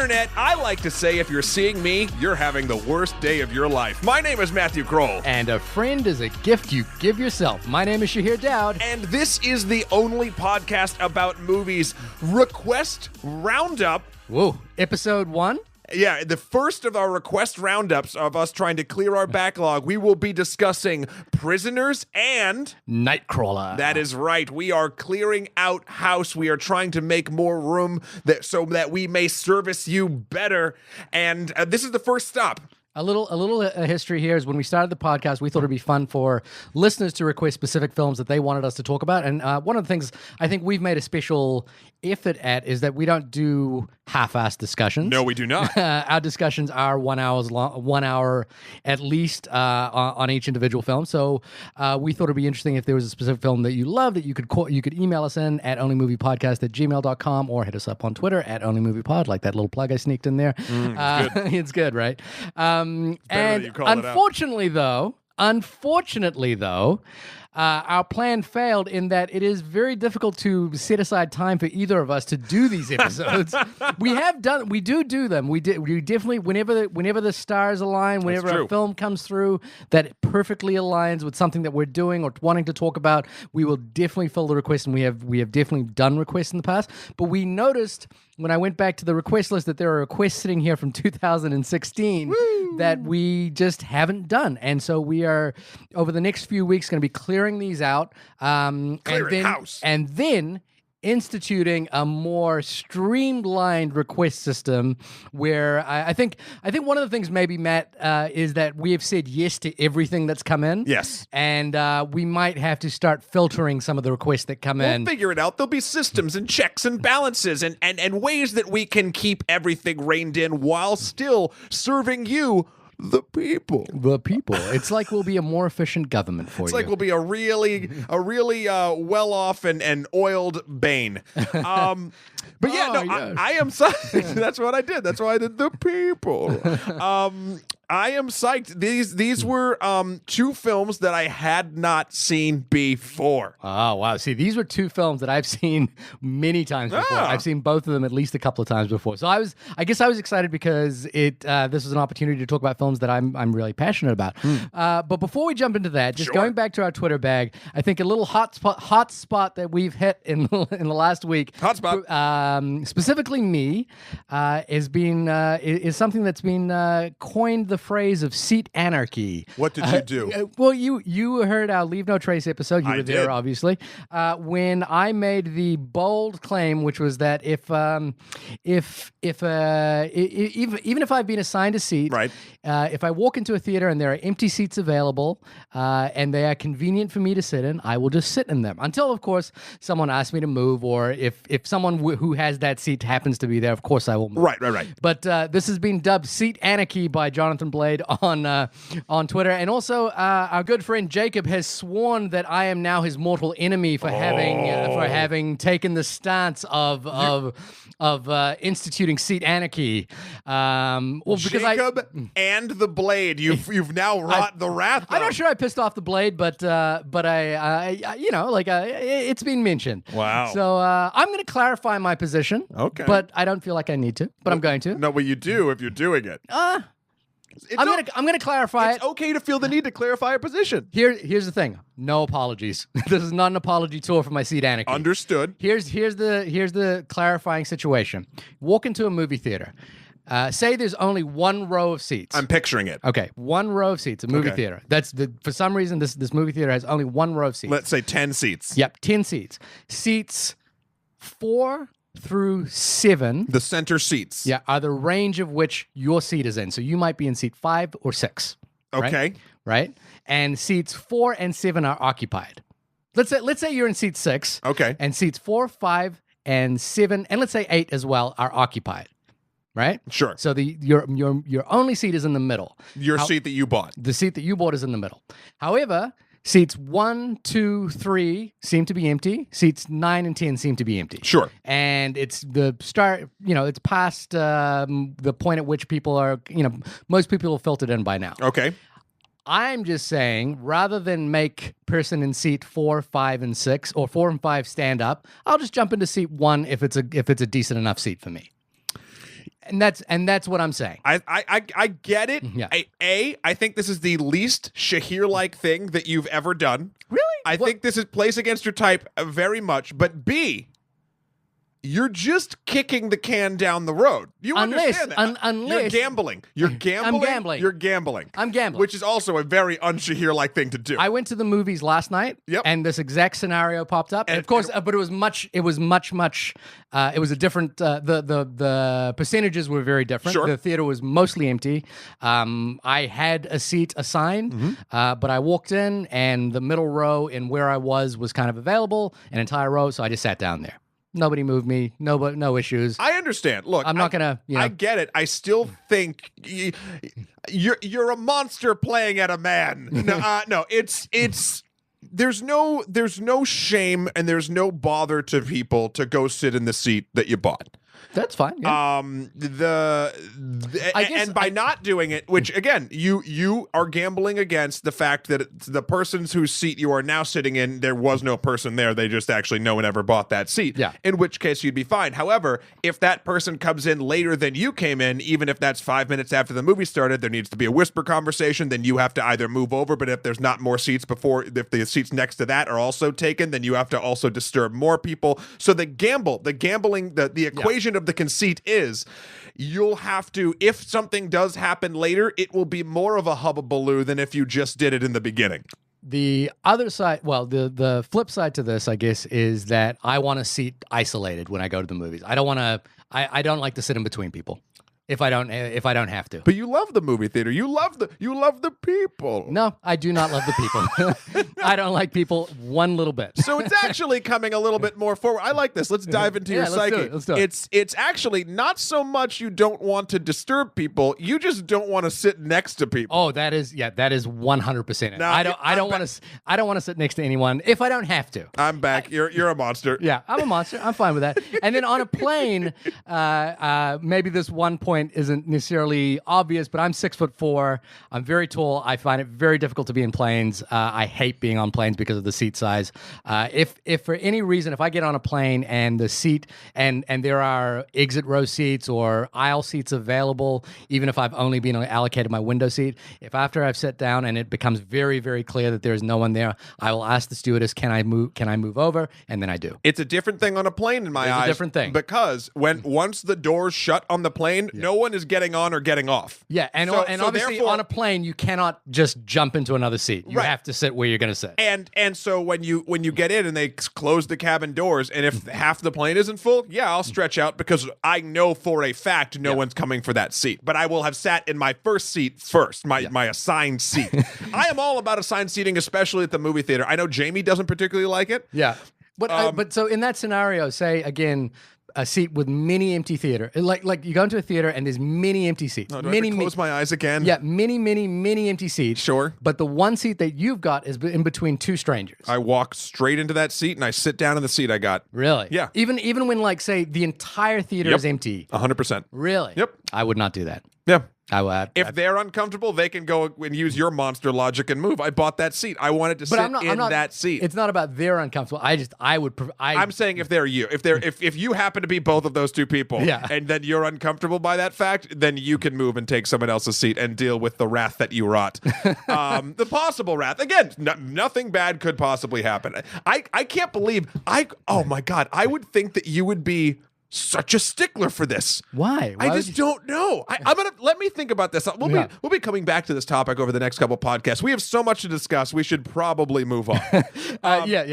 Internet, I like to say if you're seeing me, you're having the worst day of your life. My name is Matthew Kroll. And a friend is a gift you give yourself. My name is Shahir Dowd. And this is the only podcast about movies. Request Roundup. Whoa, episode 1? Yeah, the first of our request roundups of us trying to clear our backlog. We will be discussing Prisoners and Nightcrawler. That is right. We are clearing out house. We are trying to make more room so that we may service you better. And this is the first stop. A little history here is when we started the podcast, we thought it'd be fun for listeners to request specific films that they wanted us to talk about. And one of the things I think we've made a special effort at is that we don't do half-assed discussions. No, we do not. Our discussions are 1 hour long, 1 hour at least on each individual film. So we thought it'd be interesting if there was a specific film that you love that you could email us in at onlymoviepodcast@gmail.com or hit us up on Twitter at onlymoviepod, like that little plug I sneaked in there. It's good, right? And unfortunately, though, our plan failed in that it is very difficult to set aside time for either of us to do these episodes. We do them. We definitely, whenever the stars align, whenever a film comes through that perfectly aligns with something that we're doing or wanting to talk about, we will definitely fill the request, and we have definitely done requests in the past. But we noticed when I went back to the request list that there are requests sitting here from 2016 that we just haven't done. And so we are, over the next few weeks, going to be clearing these out. Clearing house. And then instituting a more streamlined request system where I think one of the things maybe, Matt, is that we have said yes to everything that's come in. Yes. And we might have to start filtering some of the requests that come in. We'll figure it out. There'll be systems and checks and balances and ways that we can keep everything reined in while still serving you, the people. It's like we'll be a more efficient government for you. It's like we'll be a really well-off and oiled Bane. But yeah, yes. I am psyched. That's what I did. That's why I did the people. I am psyched. These were two films that I had not seen before. Oh, wow. See, these were two films that I've seen many times before. I've seen both of them at least a couple of times before. So I guess I was excited because this was an opportunity to talk about films that I'm really passionate about. But before we jump into that, just going back to our Twitter bag, I think a little hot spot that we've hit in the last week. Hot spot. Specifically me, is something that's been coined the phrase of seat anarchy. What did you do? Well, you heard our Leave No Trace episode. You were there, did. Obviously. When I made the bold claim, which was that even if I've been assigned a seat, right. If I walk into a theater and there are empty seats available and they are convenient for me to sit in, I will just sit in them until, of course, someone asks me to move, or if someone who has that seat happens to be there, of course I will move. Right. But this has been dubbed Seat Anarchy by Jonathan Blade on Twitter, and also our good friend Jacob has sworn that I am now his mortal enemy for having taken the stance of instituting Seat Anarchy. Because Jacob and the Blade, you've now wrought the wrath. I'm not sure I pissed off the Blade, but it's been mentioned. Wow. So I'm going to clarify my position. Okay. But I don't feel like I need to. But I'm going to. No, but you do if you're doing it. I'm going to clarify it. It's okay to feel the need to clarify a position. Here's the thing. No apologies. This is not an apology tour for my Seat Anarchy. Understood. Here's the clarifying situation. Walk into a movie theater. Say there's only one row of seats. I'm picturing it. Okay, one row of seats. A movie theater. For some reason this movie theater has only one row of seats. Let's say 10 seats. Yep, 10 seats. Seats 4 through 7. The center seats. Yeah, are the range of which your seat is in. So you might be in seat 5 or 6. Okay. Right? And seats 4 and 7 are occupied. Let's say you're in seat 6. Okay. And seats 4, 5, and 7, and let's say 8 as well, are occupied. Right? Sure. So your only seat is in the middle. Seat that you bought. The seat that you bought is in the middle. However, seats 1, 2, 3 seem to be empty. Seats 9 and 10 seem to be empty. Sure. And it's the start, it's past the point at which people are, most people have filtered in by now. Okay. I'm just saying, rather than make person in seat 4, 5, and 6, or 4 and 5 stand up, I'll just jump into seat 1 if it's a decent enough seat for me. And that's what I'm saying. I get it. Yeah. I think this is the least Shahir-like thing that you've ever done. Really? I think this is plays against your type very much. But B, you're just kicking the can down the road. You understand that? Unless you're gambling. You're gambling. I'm gambling. You're gambling. I'm gambling. Which is also a very un-Shahir-like thing to do. I went to the movies last night, and this exact scenario popped up. And of course, but it was much. It was a different. The percentages were very different. Sure. The theater was mostly empty. I had a seat assigned, but I walked in, and the middle row in where I was kind of available, an entire row. So I just sat down there. Nobody moved me. No issues. I understand. Look, I'm not gonna. I get it. I still think you're a monster playing at a man. No. It's. There's no shame and there's no bother to people to go sit in the seat that you bought. That's fine. Yeah. And by not doing it, which again, you are gambling against the fact that the person's whose seat you are now sitting in, there was no person there. They just actually no one ever bought that seat. Yeah. In which case you'd be fine. However, if that person comes in later than you came in, even if that's 5 minutes after the movie started, there needs to be a whisper conversation. Then you have to either move over, but if there's not more seats if the seats next to that are also taken, then you have to also disturb more people. So the equation of the conceit is you'll have to, if something does happen later, it will be more of a hubbubaloo than if you just did it in the beginning. The other side, well, the flip side to this, I guess, is that I want a seat isolated when I go to the movies. I don't want to. I don't like to sit in between people. If I don't have to. But you love the movie theater. You love the people. No, I do not love the people. I don't like people one little bit. So it's actually coming a little bit more forward. I like this. Let's dive into your psyche. Let's do it. It's actually not so much you don't want to disturb people. You just don't want to sit next to people. Oh, that is 100% it. Now, I don't want to sit next to anyone if I don't have to. I'm back. You're a monster. Yeah, I'm a monster. I'm fine with that. And then on a plane, maybe this one point isn't necessarily obvious, but I'm 6'4". I'm very tall. I find it very difficult to be in planes. I hate being on planes because of the seat size. If for any reason, if I get on a plane and the seat and there are exit row seats or aisle seats available, even if I've only been allocated my window seat, if after I've sat down and it becomes very, very clear that there is no one there, I will ask the stewardess, can I move over? And then I do. It's a different thing on a plane in my eyes. It's a different thing. Because once the doors shut on the plane, no one is getting on or getting off. Yeah, and obviously therefore, on a plane you cannot just jump into another seat. You have to sit where you're going to sit. And so when you get in and they close the cabin doors, and if half the plane isn't full, I'll stretch out because I know for a fact no one's coming for that seat. But I will have sat in my first seat first, my assigned seat. I am all about assigned seating, especially at the movie theater. I know Jamie doesn't particularly like it. Yeah, but so in that scenario, say again, a seat with many empty theater. Like you go into a theater and there's many empty seats. Oh, do I have to close my eyes again? Yeah, many empty seats. Sure. But the one seat that you've got is in between two strangers. I walk straight into that seat and I sit down in the seat I got. Really? Yeah. Even when like say the entire theater is empty. 100%. Really? Yep. I would not do that. Yeah. If they're uncomfortable, they can go and use your monster logic and move. I bought that seat. I wanted to sit in that seat. It's not about they're uncomfortable. I'm saying if they're you, if you happen to be both of those two people, and then you're uncomfortable by that fact, then you can move and take someone else's seat and deal with the wrath that you wrought. The possible wrath. Again, nothing bad could possibly happen. I can't believe oh my God, I would think that you would be such a stickler for this. Why? I just don't know. I'm gonna let me think about this. We'll be coming back to this topic over the next couple podcasts. We have so much to discuss. We should probably move on.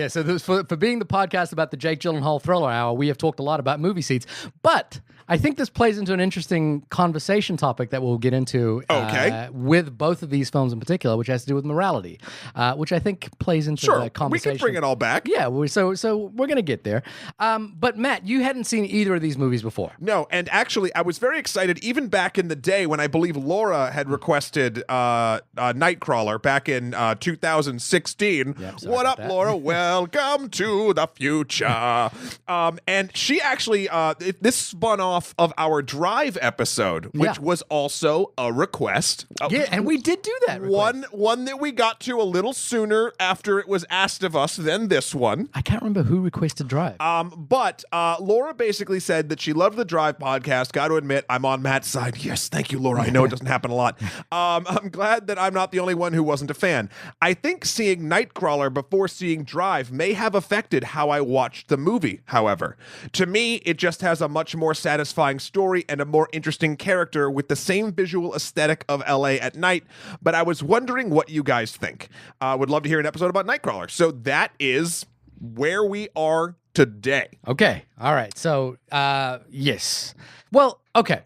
So for being the podcast about the Jake Gyllenhaal Thriller Hour, we have talked a lot about movie seats, but I think this plays into an interesting conversation topic that we'll get into with both of these films in particular, which has to do with morality, which I think plays into the conversation. We can bring it all back. Yeah, so we're going to get there. But Matt, you hadn't seen either of these movies before. No, and actually I was very excited even back in the day when I believe Laura had requested Nightcrawler back in 2016. What up, Laura? Welcome to the future. And she actually, this spun off off of our Drive episode, which was also a request. Yeah, and we did do that request. One that we got to a little sooner after it was asked of us than this one. I can't remember who requested Drive. But Laura basically said that she loved the Drive podcast. Got to admit, I'm on Matt's side. Yes, thank you, Laura. I know it doesn't happen a lot. I'm glad that I'm not the only one who wasn't a fan. I think seeing Nightcrawler before seeing Drive may have affected how I watched the movie, however. To me, it just has a much more satisfying story and a more interesting character with the same visual aesthetic of LA at night, but I was wondering what you guys think. Would love to hear an episode about Nightcrawler. So that is where we are today. Okay. All right. So, yes. Well, okay.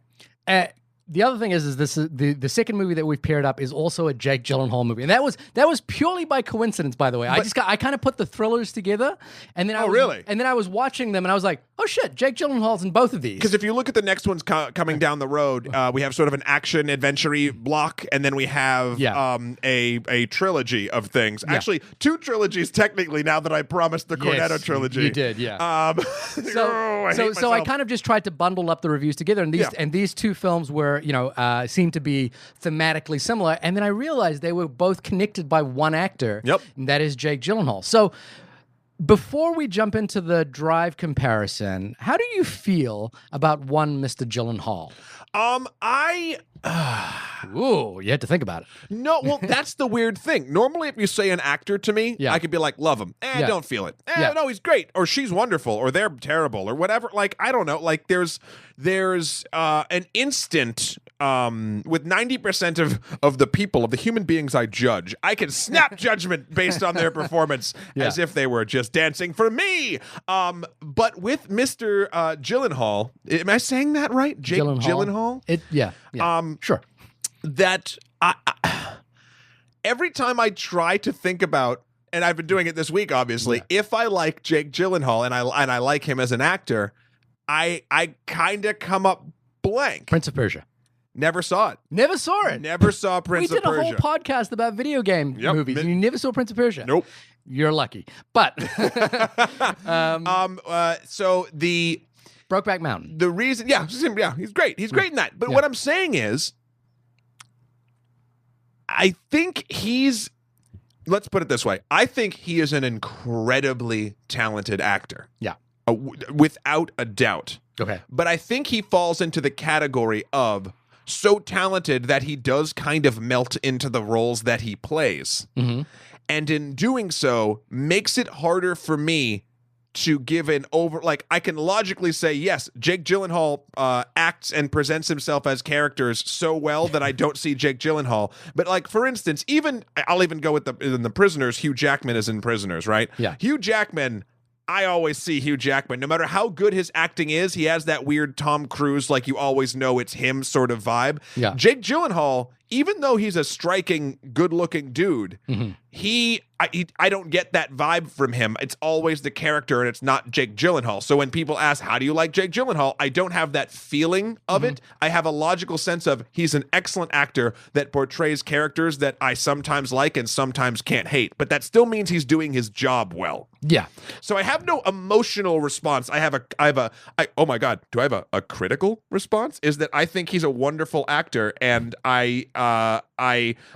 The other thing is this is the second movie that we've paired up is also a Jake Gyllenhaal movie, and that was purely by coincidence, by the way. I kind of put the thrillers together, and then I was watching them, and I was like, oh shit, Jake Gyllenhaal's in both of these. Because if you look at the next ones coming down the road, we have sort of an action adventure-y block, and then we have a trilogy of things. Yeah. Actually, 2 trilogies technically. Now that I promised the Cornetto trilogy, you did, yeah. So I kind of just tried to bundle up the reviews together, and these 2 films were, seemed to be thematically similar, and then I realized they were both connected by one actor. Yep, and that is Jake Gyllenhaal. So before we jump into the Drive comparison, how do you feel about one Mr. Gyllenhaal? Ooh, you had to think about it. No, well, that's the weird thing. Normally, if you say an actor to me, I could be like, love him. Don't feel it. No, he's great. Or she's wonderful. Or they're terrible. Or whatever. Like, I don't know. Like, there's an instant with 90% of the people, of the human beings I judge, I can snap judgment based on their performance as if they were just dancing for me. But with Mr. Gyllenhaal, am I saying that right? Jake Gyllenhaal? Sure. That every time I try to think about, and I've been doing it this week, obviously, if I like Jake Gyllenhaal and I like him as an actor, I kind of come up blank. Prince of Persia. Never saw it. Never saw it. Never saw Prince of Persia. We did a whole podcast about video game movies, and you never saw Prince of Persia. Nope. You're lucky. But so the Brokeback Mountain. The reason, he's great. He's great in that. But what I'm saying is, I think let's put it this way. I think he is an incredibly talented actor. Yeah. Without a doubt. Okay. But I think he falls into the category of so talented that he does kind of melt into the roles that he plays. Mm-hmm. And in doing so, makes it harder for me to give an I can logically say, yes, Jake Gyllenhaal acts and presents himself as characters so well that I don't see Jake Gyllenhaal. But like, for instance, I'll even go with in the Prisoners, Hugh Jackman is in Prisoners, right? Yeah. Hugh Jackman, I always see Hugh Jackman. No matter how good his acting is, he has that weird Tom Cruise, like you always know it's him sort of vibe. Yeah. Jake Gyllenhaal, even though he's a striking, good-looking dude, I don't get that vibe from him. It's always the character, and it's not Jake Gyllenhaal. So when people ask, how do you like Jake Gyllenhaal? I don't have that feeling of it. I have a logical sense of he's an excellent actor that portrays characters that I sometimes like and sometimes can't hate. But that still means he's doing his job well. Yeah. So I have no emotional response. Oh my God, do I have a critical response? Is that I think he's a wonderful actor, and I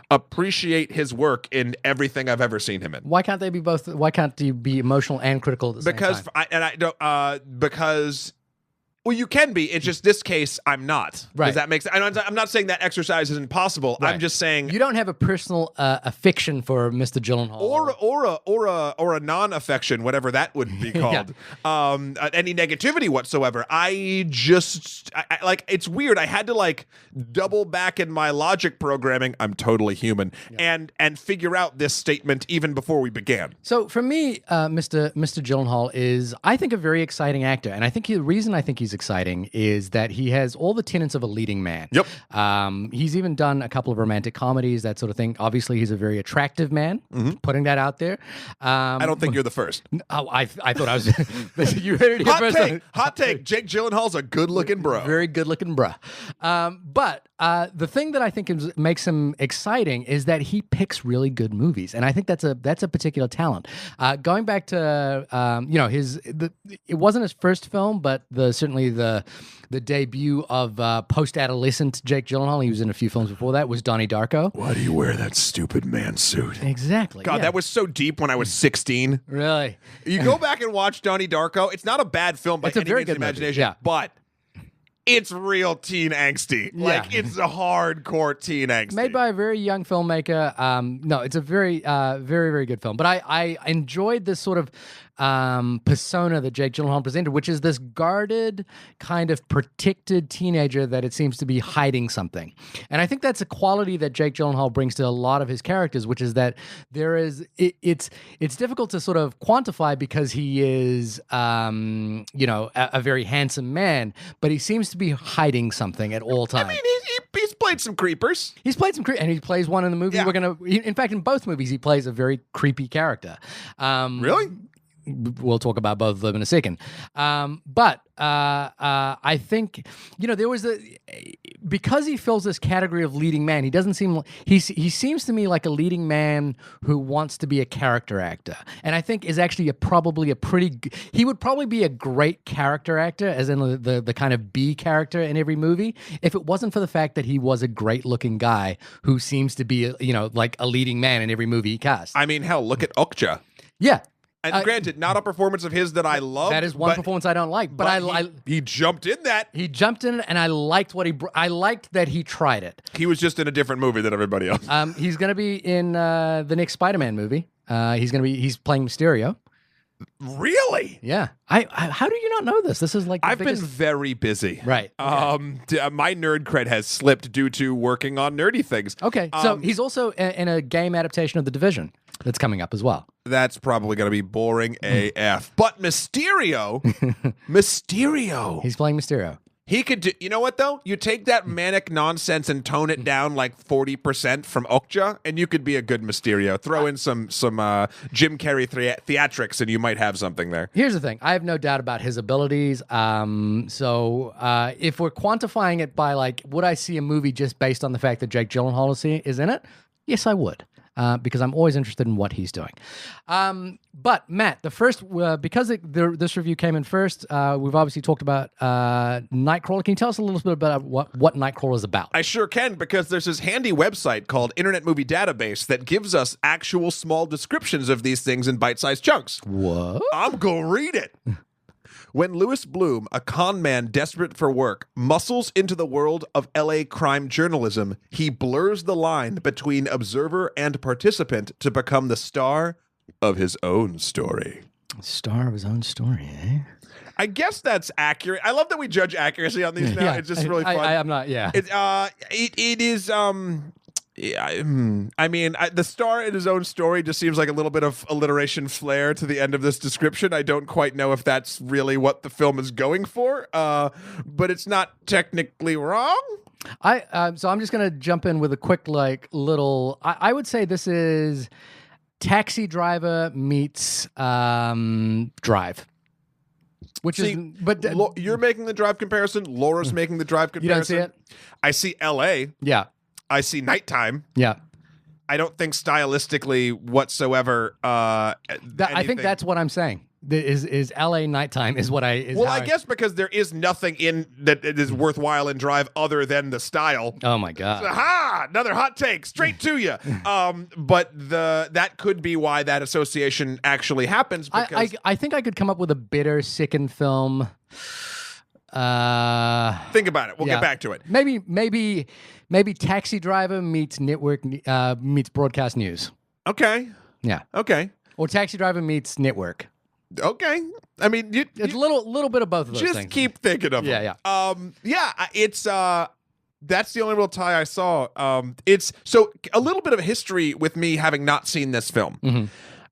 appreciate his work in everything I've ever seen him in. Why can't they be both? Why can't you be emotional and critical at the same time? Because well, you can be. It's just this case, I'm not. Right. Does that make sense? I'm not saying that exercise isn't possible. Right. I'm just saying you don't have a personal affection for Mr. Gyllenhaal, or a non-affection, whatever that would be called. Any negativity whatsoever. I like. It's weird. I had to like double back in my logic programming. I'm totally human, and figure out this statement even before we began. So for me, Mr. Gyllenhaal is, I think, a very exciting actor, and I think the reason I think he's exciting is that he has all the tenets of a leading man. Yep. He's even done a couple of romantic comedies, that sort of thing. Obviously, he's a very attractive man. Putting that out there. I don't think you're the first. I thought I was. You heard it here first. Hot take. Jake Gyllenhaal's a good-looking bro. Very good-looking bro. But the thing that I think makes him exciting is that he picks really good movies, and I think that's a particular talent. Going back to it wasn't his first film, but certainly certainly the debut of post-adolescent Jake Gyllenhaal. He was in a few films before that. Was Donnie Darko. Why do you wear that stupid man suit? Exactly. God, that was so deep when I was 16. Really? You go back and watch Donnie Darko. It's not a bad film by It's a any very means good of movie, imagination, yeah. but it's real teen angsty. Like, it's a hardcore teen angsty. Made by a very young filmmaker. No, it's a very, very, very good film. But I enjoyed this sort of persona that Jake Gyllenhaal presented, which is this guarded, kind of protected teenager that it seems to be hiding something. And I think that's a quality that Jake Gyllenhaal brings to a lot of his characters, which is that it's difficult to sort of quantify because he is, a very handsome man, but he seems to be hiding something at all times. I mean, he's played some creepers. He's played some and he plays one in the movie. Yeah. In fact, in both movies, he plays a very creepy character. Really? We'll talk about both of them in a second. But I think, there was because he fills this category of leading man, he doesn't seem he seems to me like a leading man who wants to be a character actor, and I think is actually he would probably be a great character actor, as in the kind of B character in every movie, if it wasn't for the fact that he was a great looking guy who seems to be like a leading man in every movie he casts. I mean, hell, look at Okja. Yeah. And granted, not a performance of his that I love. That is one performance I don't like, but he jumped in that. He jumped in it, and I liked I liked that he tried it. He was just in a different movie than everybody else. He's going to be in the next Spider-Man movie. He's playing Mysterio. Really? Yeah. How do you not know this? This is like I've been very busy. Right. My nerd cred has slipped due to working on nerdy things. Okay. So he's also in a game adaptation of The Division that's coming up as well. That's probably going to be boring AF. But Mysterio, He's playing Mysterio. He could do, you know what though? You take that manic nonsense and tone it down like 40% from Okja, and you could be a good Mysterio. Throw in some Jim Carrey theatrics, and you might have something there. Here's the thing: I have no doubt about his abilities. So if we're quantifying it by like, would I see a movie just based on the fact that Jake Gyllenhaal is in it? Yes, I would. Because I'm always interested in what he's doing. But Matt, the first, because this review came in first, we've obviously talked about Nightcrawler. Can you tell us a little bit about what Nightcrawler is about? I sure can, because there's this handy website called Internet Movie Database that gives us actual small descriptions of these things in bite-sized chunks. What? I'm going to read it. When Louis Bloom, a con man desperate for work, muscles into the world of LA crime journalism, he blurs the line between observer and participant to become the star of his own story. Star of his own story, eh? I guess that's accurate. I love that we judge accuracy on these now. Yeah, it's just really fun. I'm not, yeah. It is... I mean, the star in his own story just seems like a little bit of alliteration flair to the end of this description. I don't quite know if that's really what the film is going for, but it's not technically wrong. So I'm just going to jump in with a quick, little... I would say this is Taxi Driver meets Drive. Which is... But you're making the Drive comparison. Laura's making the Drive comparison. You don't see it? I see L.A. Yeah. I see Nighttime. Yeah. I don't think stylistically whatsoever. I think that's what I'm saying. Is LA Nighttime is what I... I guess because there is nothing in that is worthwhile in Drive other than the style. Oh my God. Aha! Another hot take straight to you. But that could be why that association actually happens. Because I think I could come up with a better second film. Think about it. We'll get back to it. Maybe Taxi Driver meets broadcast news. Okay. Yeah. Okay. Or Taxi Driver meets network. Okay. I mean, it's a little bit of both of those just things. Just keep thinking of them. Yeah. It's that's the only real tie I saw. It's so a little bit of a history with me having not seen this film. Mm-hmm.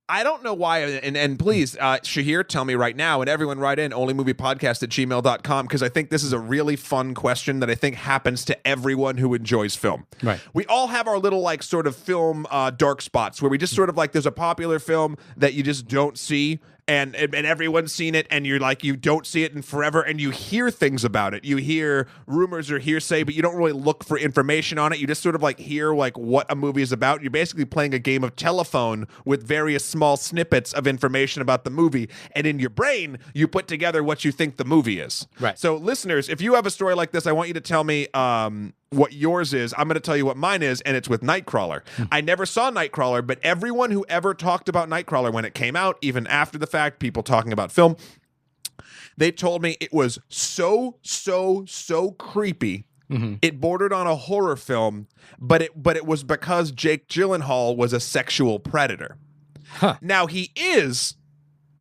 I don't know why, and please, Shahir, tell me right now, and everyone write in, onlymoviepodcast@gmail.com, because I think this is a really fun question that I think happens to everyone who enjoys film. Right. We all have our little, sort of film dark spots, where we just sort of, there's a popular film that you just don't see, and everyone's seen it, and you're like, you don't see it in forever, and you hear things about it. You hear rumors or hearsay, but you don't really look for information on it. You just sort of like hear like what a movie is about. You're basically playing a game of telephone with various small snippets of information about the movie, and in your brain, you put together what you think the movie is. Right. So listeners, if you have a story like this, I want you to tell me what yours is. I'm going to tell you what mine is, and it's with Nightcrawler. I never saw Nightcrawler, but everyone who ever talked about Nightcrawler when it came out, even after the fact, people talking about film, they told me it was so creepy. Mm-hmm. It bordered on a horror film, but it was because Jake Gyllenhaal was a sexual predator. Huh. Now, he is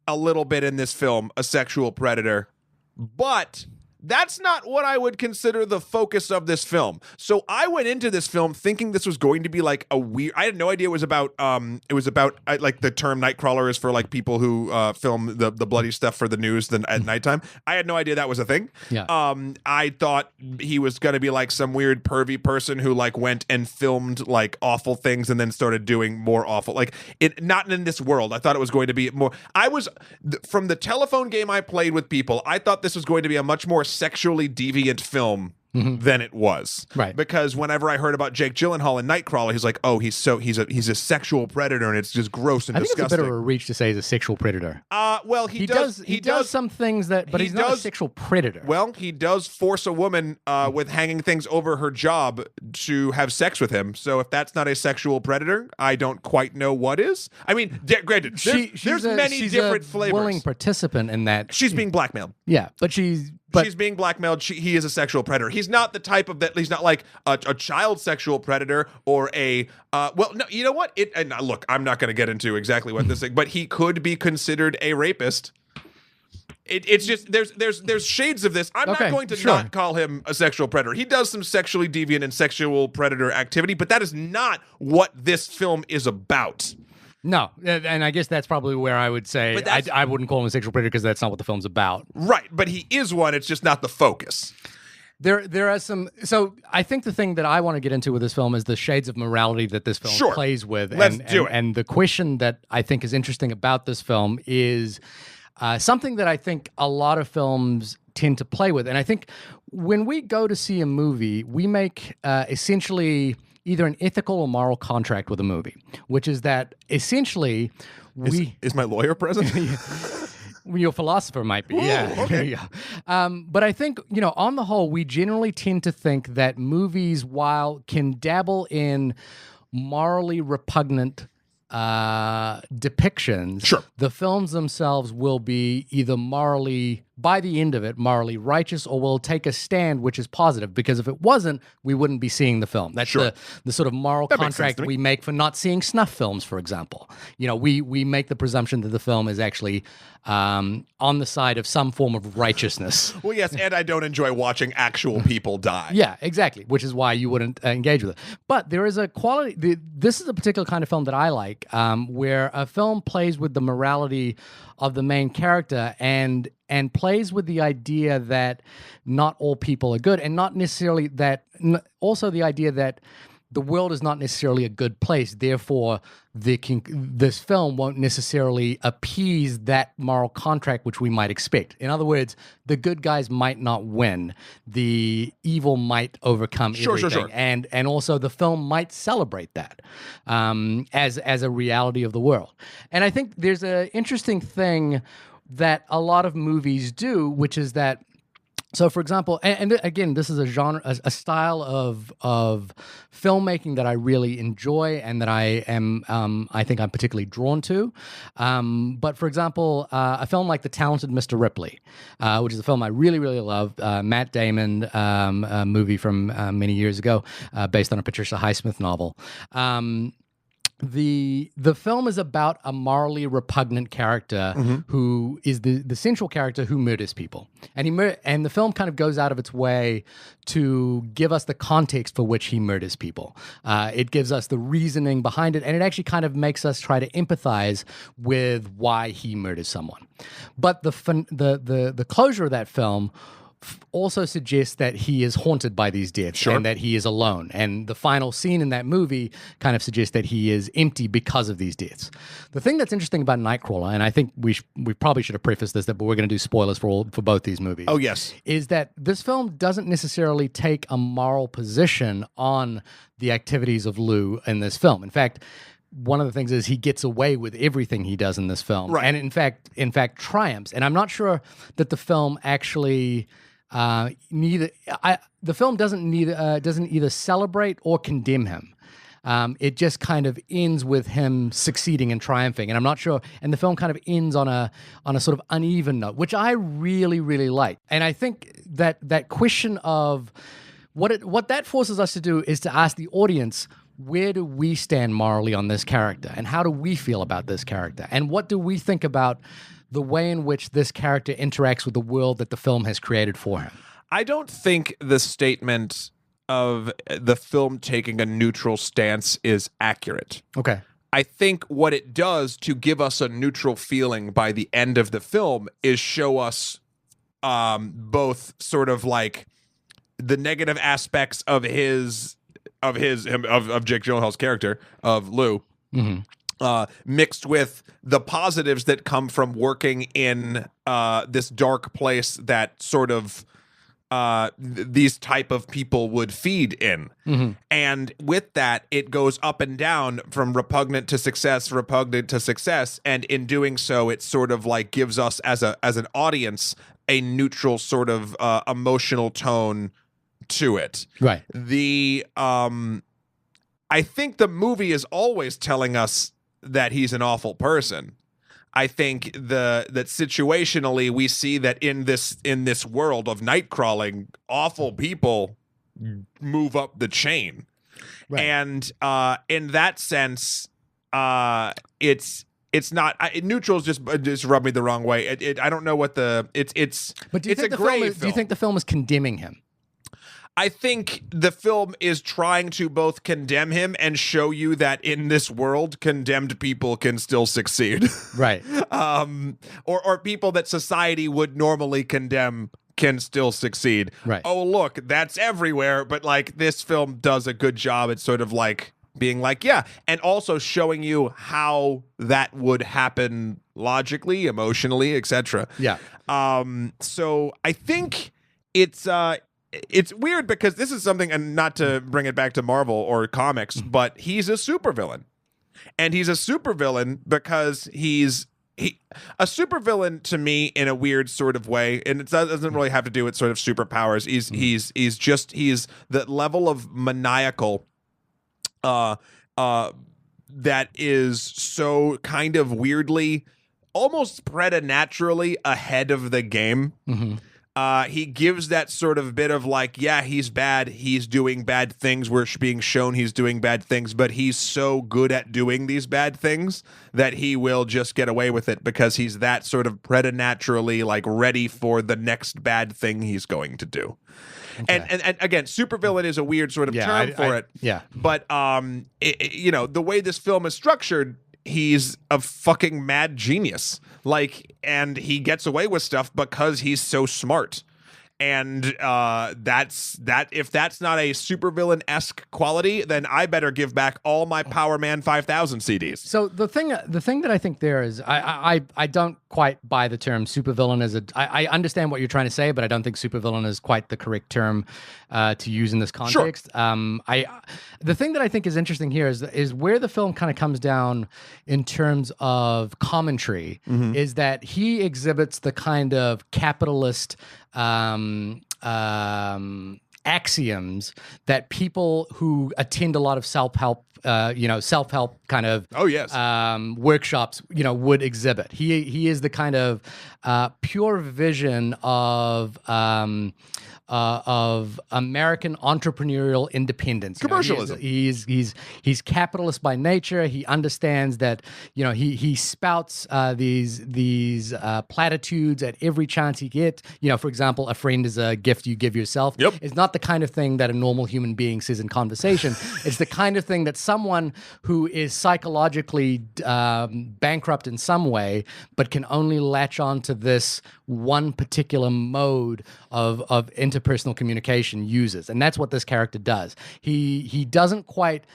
a little bit in this film a sexual predator, but that's not what I would consider the focus of this film. So I went into this film thinking this was going to be like a weird. I had no idea it was about. Like the term Nightcrawler is for like people who film the bloody stuff for the news at nighttime. I had no idea that was a thing. Yeah. I thought he was going to be like some weird pervy person who like went and filmed like awful things and then started doing more awful. Like it not in this world. I thought it was going to be more. From the telephone game I played with people, I thought this was going to be a much more sexually deviant film than it was. Right. Because whenever I heard about Jake Gyllenhaal in Nightcrawler, he's like, oh, he's a sexual predator, and it's just gross and disgusting. I think it's a bit of a reach to say he's a sexual predator. Well, he does some things that, but he's not a sexual predator. Well, he does force a woman with hanging things over her job to have sex with him. So if that's not a sexual predator, I don't quite know what is. I mean, granted, there's many different flavors. Willing participant in that. She's being blackmailed. Yeah, but she's being blackmailed. He is a sexual predator. He's not the type of that. He's not like a child sexual predator or a. Well, no, you know what? Look, I'm not going to get into exactly what this thing, but he could be considered a rapist. It's just there's shades of this. I'm not going to not call him a sexual predator. He does some sexually deviant and sexual predator activity, but that is not what this film is about. No, and I guess that's probably where I would say I wouldn't call him a sexual predator because that's not what the film's about. Right, but he is one. It's just not the focus. There are some. So I think the thing that I want to get into with this film is the shades of morality that this film plays with. Let's do it. And the question that I think is interesting about this film is something that I think a lot of films tend to play with. And I think when we go to see a movie, we make essentially either an ethical or moral contract with a movie, which is that essentially is my lawyer present? Your philosopher might be. Ooh, yeah. Okay. But I think, on the whole, we generally tend to think that movies, while can dabble in morally repugnant depictions, the films themselves will be either morally, by the end of it, morally righteous, or will take a stand which is positive, because if it wasn't, we wouldn't be seeing the film. That's the sort of moral contract we make for not seeing snuff films, for example. We make the presumption that the film is actually on the side of some form of righteousness. Well, yes, and I don't enjoy watching actual people die. Yeah, exactly, which is why you wouldn't engage with it. But there is a quality, this is a particular kind of film that I like, where a film plays with the morality of the main character and plays with the idea that not all people are good, and not necessarily that, also the idea that the world is not necessarily a good place. Therefore, this film won't necessarily appease that moral contract which we might expect. In other words, the good guys might not win. The evil might overcome everything. Sure. And also the film might celebrate that as a reality of the world. And I think there's an interesting thing that a lot of movies do, which is that, so, for example, and again, this is a genre, a style of filmmaking that I really enjoy and that I think I'm particularly drawn to. But, for example, a film like The Talented Mr. Ripley, which is a film I really, really love, Matt Damon, a movie from many years ago, based on a Patricia Highsmith novel. The film is about a morally repugnant character who is the central character who murders people, and the film kind of goes out of its way to give us the context for which he murders people. It gives us the reasoning behind it, and it actually kind of makes us try to empathize with why he murders someone. But the closure of that film also suggests that he is haunted by these deaths and that he is alone. And the final scene in that movie kind of suggests that he is empty because of these deaths. The thing that's interesting about Nightcrawler, and I think we probably should have prefaced this, that but we're going to do spoilers for both these movies. Oh, yes. Is that this film doesn't necessarily take a moral position on the activities of Lou in this film. In fact, one of the things is he gets away with everything he does in this film, right. And in fact triumphs. And I'm not sure that the film actually the film doesn't either celebrate or condemn him. It just kind of ends with him succeeding and triumphing, and I'm not sure. And the film kind of ends on a sort of uneven note, which I really, really like. And I think that question of what that forces us to do is to ask the audience, where do we stand morally on this character? And how do we feel about this character? And what do we think about the way in which this character interacts with the world that the film has created for him? I don't think the statement of the film taking a neutral stance is accurate. Okay. I think what it does to give us a neutral feeling by the end of the film is show us both sort of like the negative aspects of Jake Gyllenhaal's character of Lou, mixed with the positives that come from working in this dark place that sort of these type of people would feed in. And with that, it goes up and down from repugnant to success, and in doing so, it sort of like gives us as an audience a neutral sort of emotional tone to it. Right. I think the movie is always telling us that he's an awful person. I think that situationally we see that in this world of night crawling, awful people move up the chain. Right. And in that sense, it's not neutrals just rub me the wrong way. I don't know what it's. But do you think do you think the film is condemning him? I think the film is trying to both condemn him and show you that in this world, condemned people can still succeed. Right. Or people that society would normally condemn can still succeed. Right. Oh, look, that's everywhere. But like this film does a good job at sort of like being like, yeah, and also showing you how that would happen logically, emotionally, etc. Yeah. So I think it's weird because this is something, and not to bring it back to Marvel or comics, but he's a supervillain. And he's a supervillain because he's a supervillain to me in a weird sort of way, and it doesn't really have to do with sort of superpowers. He's the level of maniacal that is so kind of weirdly, almost preternaturally ahead of the game. He gives that sort of bit of like, yeah, he's bad. He's doing bad things. We're being shown he's doing bad things, but he's so good at doing these bad things that he will just get away with it because he's that sort of preternaturally like ready for the next bad thing he's going to do. Okay. And again, supervillain is a weird sort of term for it. Yeah. But the way this film is structured, he's a fucking mad genius. Like, and he gets away with stuff because he's so smart. And that's if that's not a supervillain-esque quality, then I better give back all my Power Man 5000 CDs. So the thing that I think there is, I don't quite buy the term supervillain as I understand what you're trying to say, but I don't think supervillain is quite the correct term to use in this context. Sure. The thing that I think is interesting here is where the film kind of comes down in terms of commentary, is that he exhibits the kind of capitalist axioms that people who attend a lot of self-help kind of workshops, would exhibit. He is the kind of pure vision of American entrepreneurial independence. Commercialism. He's capitalist by nature. He understands that he spouts these platitudes at every chance he gets. For example, a friend is a gift you give yourself. Yep. It's not the kind of thing that a normal human being says in conversation. It's the kind of thing that someone who is psychologically bankrupt in some way, but can only latch on to this one particular mode of interpersonal communication uses. And that's what this character does. He doesn't quite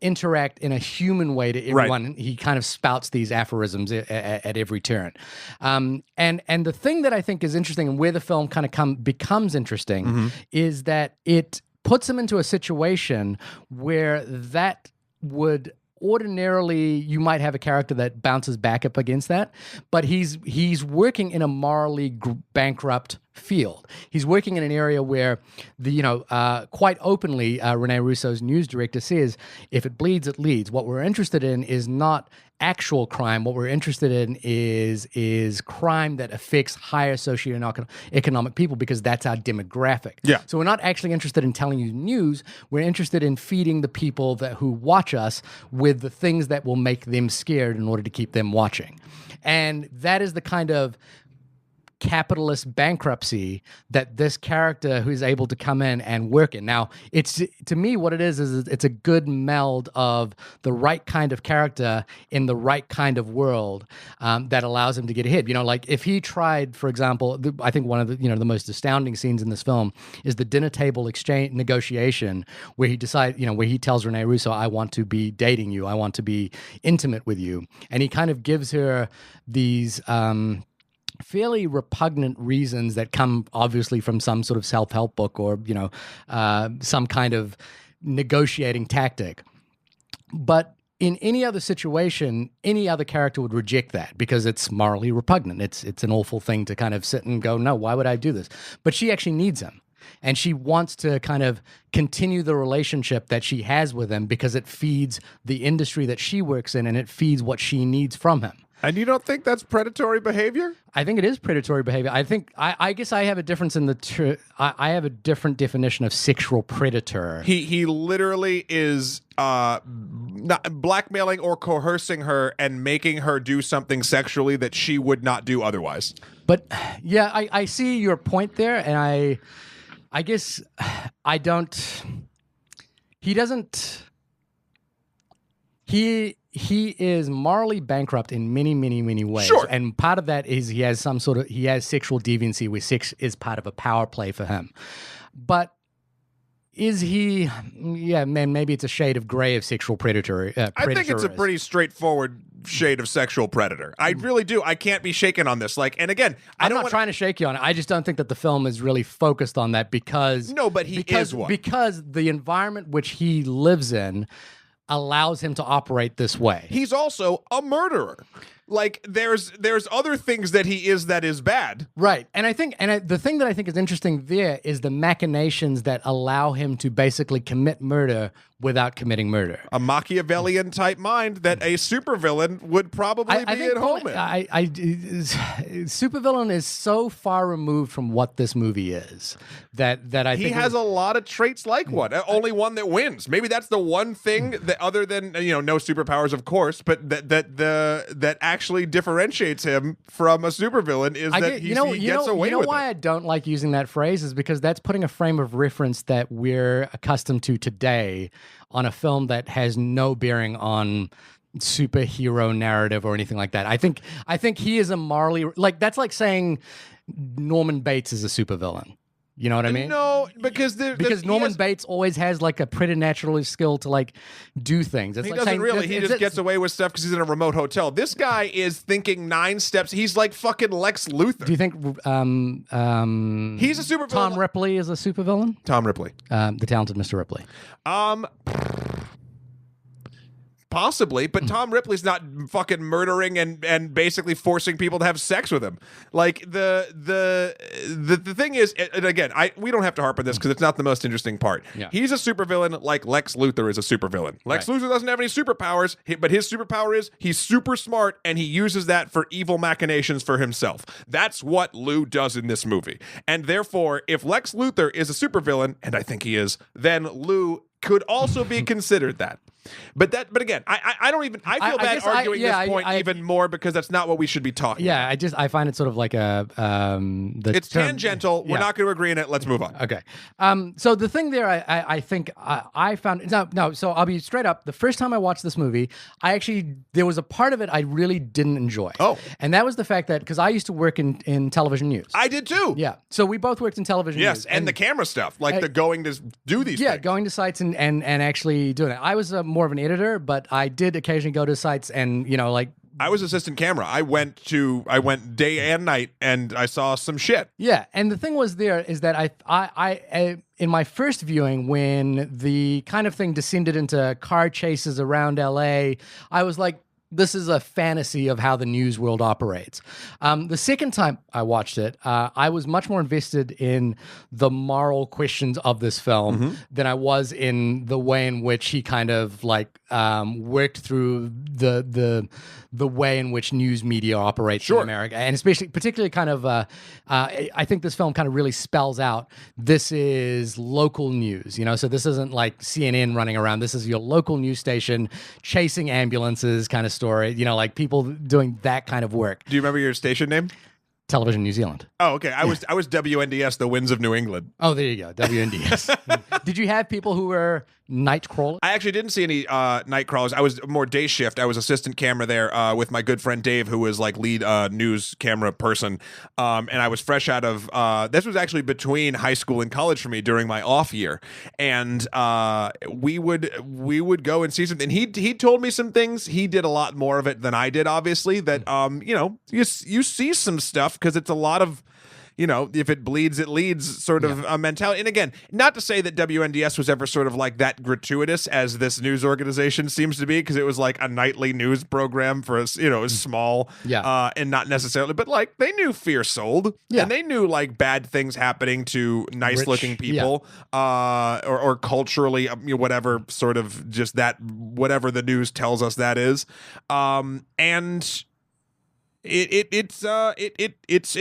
interact in a human way to everyone. Right. He kind of spouts these aphorisms at every turn. And the thing that I think is interesting, and where the film kind of becomes interesting, is that it puts him into a situation where that would ordinarily, you might have a character that bounces back up against that, but he's working in a morally bankrupt field. He's working in an area where quite openly, Rene Russo's news director says, if it bleeds, it leads. What we're interested in is not actual crime. What we're interested in is crime that affects higher socioeconomic people, because that's our demographic. Yeah. So we're not actually interested in telling you news. We're interested in feeding the people who watch us with the things that will make them scared in order to keep them watching. And that is the kind of capitalist bankruptcy that this character who's able to come in and work in. Now, it's, to me, what it is it's a good meld of the right kind of character in the right kind of world that allows him to get ahead. Like if he tried, for example, I think one of the most astounding scenes in this film is the dinner table exchange negotiation where he where he tells Rene Russo, I want to be dating you, I want to be intimate with you. And he kind of gives her these fairly repugnant reasons that come obviously from some sort of self-help book or some kind of negotiating tactic. But in any other situation, any other character would reject that because it's morally repugnant. It's an awful thing to kind of sit and go, no, why would I do this? But she actually needs him. And she wants to kind of continue the relationship that she has with him because it feeds the industry that she works in and it feeds what she needs from him. And you don't think that's predatory behavior? I think it is predatory behavior. I guess I have a difference in I have a different definition of sexual predator. He literally is not blackmailing or coercing her and making her do something sexually that she would not do otherwise. But yeah, I see your point there, and I guess I don't. He doesn't. He is morally bankrupt in many, many, many ways. Sure. And part of that is he has sexual deviancy where sex is part of a power play for him. But is he, maybe it's a shade of gray of sexual predator. I think it's a pretty straightforward shade of sexual predator. I really do. I can't be shaken on this. And again, I'm not trying to shake you on it. I just don't think that the film is really focused on that because... No, but he is one. Because the environment which he lives in allows him to operate this way. He's also a murderer. There's other things that he is that is bad. Right. And the thing that I think is interesting there is the machinations that allow him to basically commit murder without committing murder. A Machiavellian type mind that a supervillain would probably be at home in. Supervillain is so far removed from what this movie is that I think he has a lot of traits like one. Only one that wins. Maybe that's the one thing that, other than no superpowers, of course, but that actually differentiates him from a supervillain is that he gets away with it. You know why I don't like using that phrase is because that's putting a frame of reference that we're accustomed to today on a film that has no bearing on superhero narrative or anything like that. I think he is a morally that's like saying Norman Bates is a supervillain. You know what I mean? No, because Norman Bates always has a preternatural skill to do things. He doesn't really. He just gets away with stuff because he's in a remote hotel. This guy is thinking 9 steps. He's like fucking Lex Luthor. Do you think he's a supervillain? Tom Ripley is a supervillain? Tom Ripley, the talented Mr. Ripley. Possibly, but Tom Ripley's not fucking murdering and basically forcing people to have sex with him. The thing is, and again, we don't have to harp on this because it's not the most interesting part. Yeah. He's a supervillain like Lex Luthor is a supervillain. Lex Luthor doesn't have any superpowers, but his superpower is he's super smart and he uses that for evil machinations for himself. That's what Lou does in this movie. And therefore, if Lex Luthor is a supervillain, and I think he is, then Lou could also be considered that. But again, I don't even I feel bad arguing this point even more because that's not what we should be talking about. I find it sort of like a it's tangential. We're not going to agree on it. Let's move on. Okay. So the thing there, I think I found no. So I'll be straight up. The first time I watched this movie, there was a part of it I really didn't enjoy. Oh, and that was the fact that because I used to work in television news. I did too. Yeah. So we both worked in television news. Yes, and the camera stuff, like the going to do these. Yeah, things. going to sites and actually doing it. I was more of an editor, but I did occasionally go to sites and like. I was assistant camera. I went day and night, and I saw some shit. Yeah, and the thing was there is that I in my first viewing, when the kind of thing descended into car chases around LA, I was like, this is a fantasy of how the news world operates. The second time I watched it, I was much more invested in the moral questions of this film than I was in the way in which he kind of worked through the way in which news media operates in America, and particularly kind of I think this film kind of really spells out this is local news. So this isn't like CNN running around. This is your local news station chasing ambulances kind of story. Like people doing that kind of work. Do you remember your station name? Television New Zealand. Oh, okay. I was WNDS, the Winds of New England. Oh, there you go. WNDS. Did you have people who were Nightcrawler? I actually didn't see any Nightcrawlers. I was more day shift. I was assistant camera there with my good friend Dave, who was like lead news camera person. And I was fresh out of this was actually between high school and college for me during my off year. And we would go and see something. He told me some things. He did a lot more of it than I did, obviously, that you see some stuff because it's a lot of if it bleeds, it leads sort of a mentality. And again, not to say that WNDS was ever sort of like that gratuitous as this news organization seems to be, because it was like a nightly news program for us, small, and not necessarily, but like they knew fear sold, and they knew like bad things happening to nice looking people, or culturally, whatever sort of just that, whatever the news tells us that is, and. It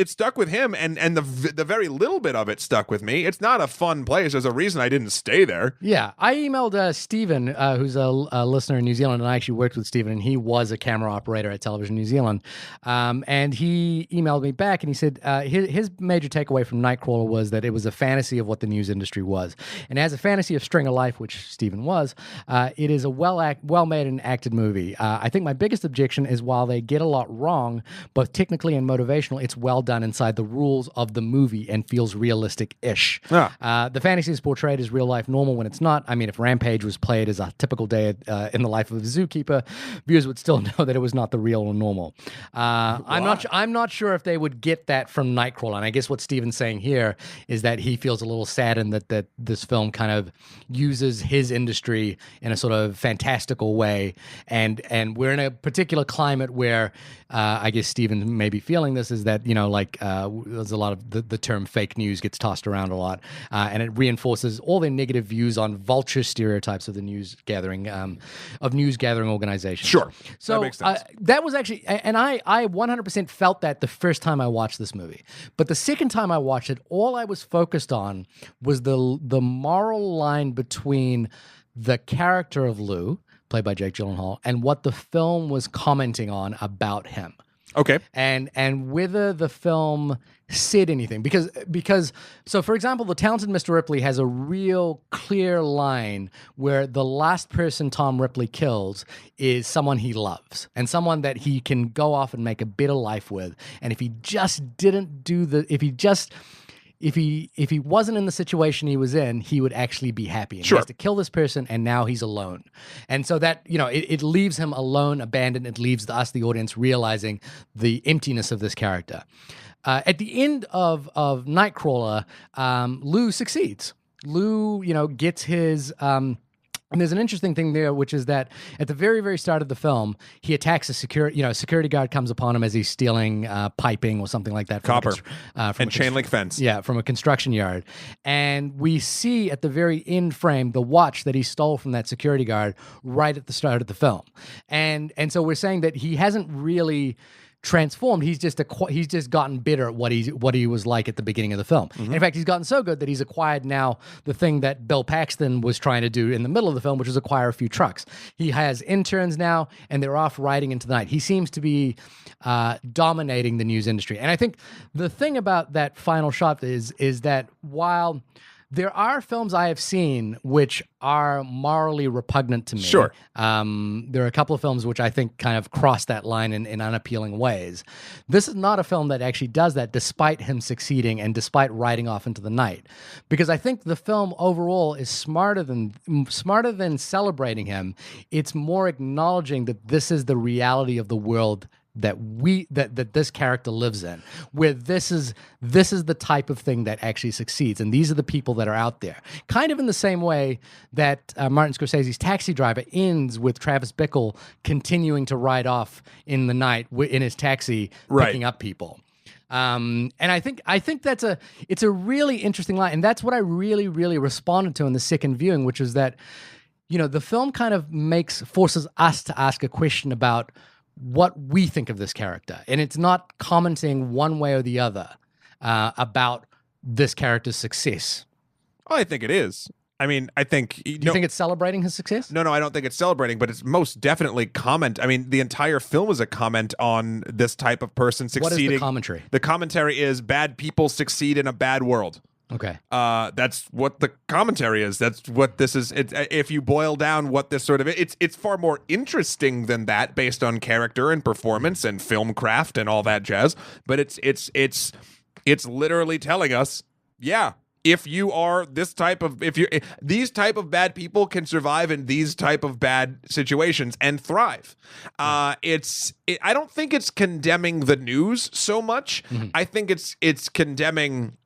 stuck with him, and the very little bit of it stuck with me. It's not a fun place. There's a reason I didn't stay there. Yeah, I emailed Stephen, who's a listener in New Zealand, and I actually worked with Stephen, and he was a camera operator at Television New Zealand. And he emailed me back, and he said his major takeaway from Nightcrawler was that it was a fantasy of what the news industry was. And as a fantasy of Stringer Life, which Stephen was, it is a well-made and acted movie. I think my biggest objection is while they get a lot wrong, both technically and motivational, it's well done inside the rules of the movie and feels realistic-ish. The fantasy is portrayed as real-life normal when it's not. I mean, if Rampage was played as a typical day in the life of a zookeeper, viewers would still know that it was not the real or normal. I'm not sure if they would get that from Nightcrawler, and I guess what Steven's saying here is that he feels a little saddened that this film kind of uses his industry in a sort of fantastical way, and we're in a particular climate where I guess Steven may be feeling this, is that, there's a lot of the term fake news gets tossed around a lot, and it reinforces all their negative views on vulture stereotypes of the news gathering organizations. Sure. So that makes sense. That was actually, and I 100% felt that the first time I watched this movie. But the second time I watched it, all I was focused on was the moral line between the character of Lou, played by Jake Gyllenhaal, and what the film was commenting on about him. Okay. And whether the film said anything. Because so for example, The Talented Mr. Ripley has a real clear line where the last person Tom Ripley kills is someone he loves and someone that he can go off and make a better life with. And if he just didn't do if he wasn't in the situation he was in, he would actually be happy. And he has to kill this person, and now he's alone. And so that, it leaves him alone, abandoned. It leaves us, the audience, realizing the emptiness of this character. At the end of Nightcrawler, Lou succeeds. Lou, gets his... And there's an interesting thing there, which is that at the very, very start of the film, he attacks a security guard comes upon him as he's stealing piping or something like that. Copper. And chain link fence. Yeah, from a construction yard. And we see at the very end frame the watch that he stole from that security guard right at the start of the film. And so we're saying that he hasn't really transformed. He's just gotten better at what he was like at the beginning of the film. And in fact, he's gotten so good that he's acquired now the thing that Bill Paxton was trying to do in the middle of the film, which is acquire a few trucks. He has interns now, and they're off riding into the night. He seems to be dominating the news industry. And I think the thing about that final shot is that while there are films I have seen which are morally repugnant to me. Sure. There are a couple of films which I think kind of cross that line in unappealing ways. This is not a film that actually does that, despite him succeeding and despite riding off into the night. Because I think the film overall is smarter than celebrating him. It's more acknowledging that this is the reality of the world that this character lives in, where this is the type of thing that actually succeeds, and these are the people that are out there. Kind of in the same way that Martin Scorsese's Taxi Driver ends with Travis Bickle continuing to ride off in the night in his taxi, picking up people. And I think it's a really interesting line, and that's what I really, really responded to in the second viewing, which is that, the film kind of forces us to ask a question about what we think of this character. And it's not commenting one way or the other about this character's success. Oh, I think it is. I mean, I think... Do you think it's celebrating his success? No, I don't think it's celebrating, but it's most definitely comment. I mean, the entire film is a comment on this type of person succeeding. What is the commentary? The commentary is bad people succeed in a bad world. Okay. That's what the commentary is. That's what this is. If you boil down what this sort of it's far more interesting than that, based on character and performance and film craft and all that jazz. But it's literally telling us, yeah, if you are these type of bad people can survive in these type of bad situations and thrive. I don't think it's condemning the news so much. Mm-hmm. I think it's condemning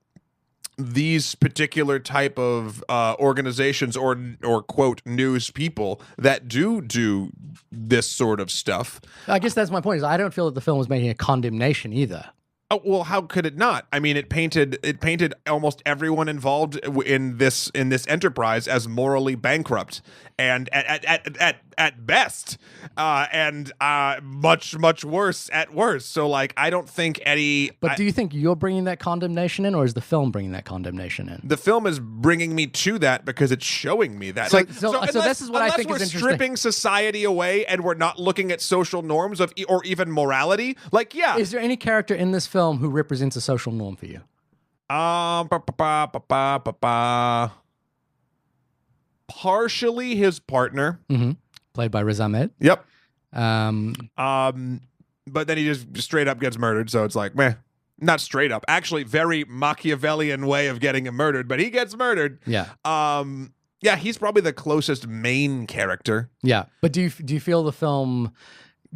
these particular type of organizations or quote news people that do this sort of stuff. I guess that's my point. Is I don't feel that the film was making a condemnation either. Oh, well, how could it not? I mean, it painted almost everyone involved in this enterprise as morally bankrupt and at best, and much worse at worst. So, like, I don't think Eddie. But do you think you're bringing that condemnation in, or is the film bringing that condemnation in? The film is bringing me to that because it's showing me that. So this is what I think is interesting. Unless we're stripping society away and we're not looking at social norms or even morality, like, yeah. Is there any character in this film who represents a social norm for you? Partially his partner, played by Riz Ahmed. Yep. But then he just straight up gets murdered, so it's like, meh. Not straight up, actually, very Machiavellian way of getting him murdered, but he gets murdered. Yeah. Yeah, he's probably the closest main character. Yeah, but do you feel the film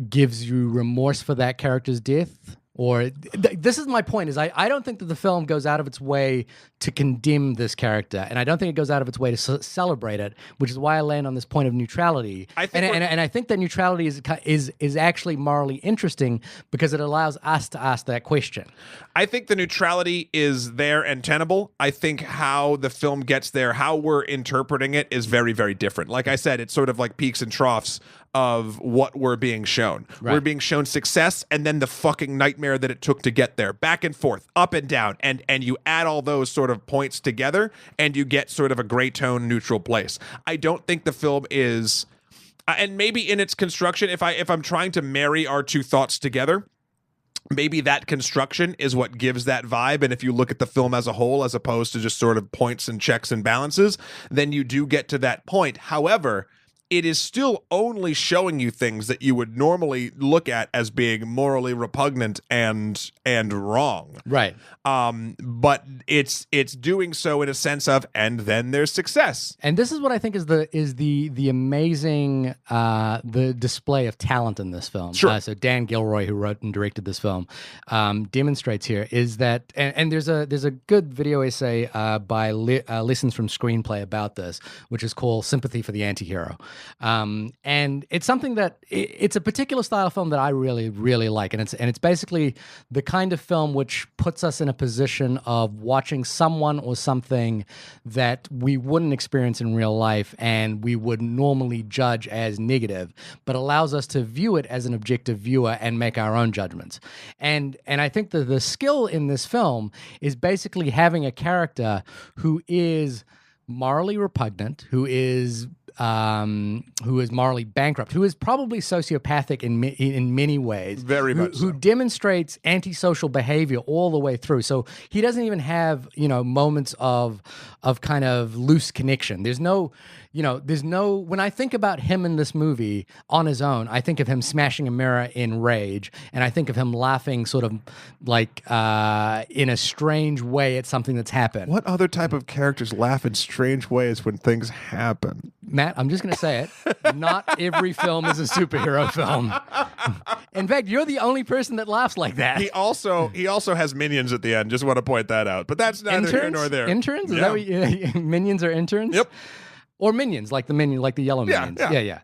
gives you remorse for that character's death? Or this is my point, is I don't think that the film goes out of its way to condemn this character, and I don't think it goes out of its way to celebrate it, which is why I land on this point of neutrality. I think that neutrality is actually morally interesting because it allows us to ask that question. I think the neutrality is there and tenable. I think how the film gets there, how we're interpreting it, is very, very different. Like I said, it's sort of like peaks and troughs of what we're being shown. Right. We're being shown success and then the fucking nightmare that it took to get there, back and forth, up and down, and you add all those sort of points together and you get sort of a gray tone neutral place. I don't think the film is and maybe in its construction, if I'm trying to marry our two thoughts together, maybe that construction is what gives that vibe. And if you look at the film as a whole, as opposed to just sort of points and checks and balances, then you do get to that point. However, it is still only showing you things that you would normally look at as being morally repugnant and wrong. Right. But it's doing so in a sense of, and then there's success. And this is what I think is the amazing the display of talent in this film. Sure. So Dan Gilroy, who wrote and directed this film, demonstrates here is that, and there's a good video essay by Lessons from Screenplay about this, which is called Sympathy for the Antihero. And it's something that it's a particular style of film that I really, really like, and it's basically the kind of film which puts us in a position of watching someone or something that we wouldn't experience in real life and we would normally judge as negative, but allows us to view it as an objective viewer and make our own judgments. And I think that the skill in this film is basically having a character who is morally repugnant, who is morally bankrupt, who is probably sociopathic in many ways, very much, who demonstrates antisocial behavior all the way through. So he doesn't even have moments of kind of loose connection. There's no. When I think about him in this movie on his own, I think of him smashing a mirror in rage, and I think of him laughing sort of like in a strange way at something that's happened. What other type of characters laugh in strange ways when things happen? Matt, I'm just going to say it. Not every film is a superhero film. In fact, you're the only person that laughs like that. He also has minions at the end. Just want to point that out. But that's neither here nor there. Interns? Is that what minions are interns? Yep. Or minions, like the yellow minions. Yeah.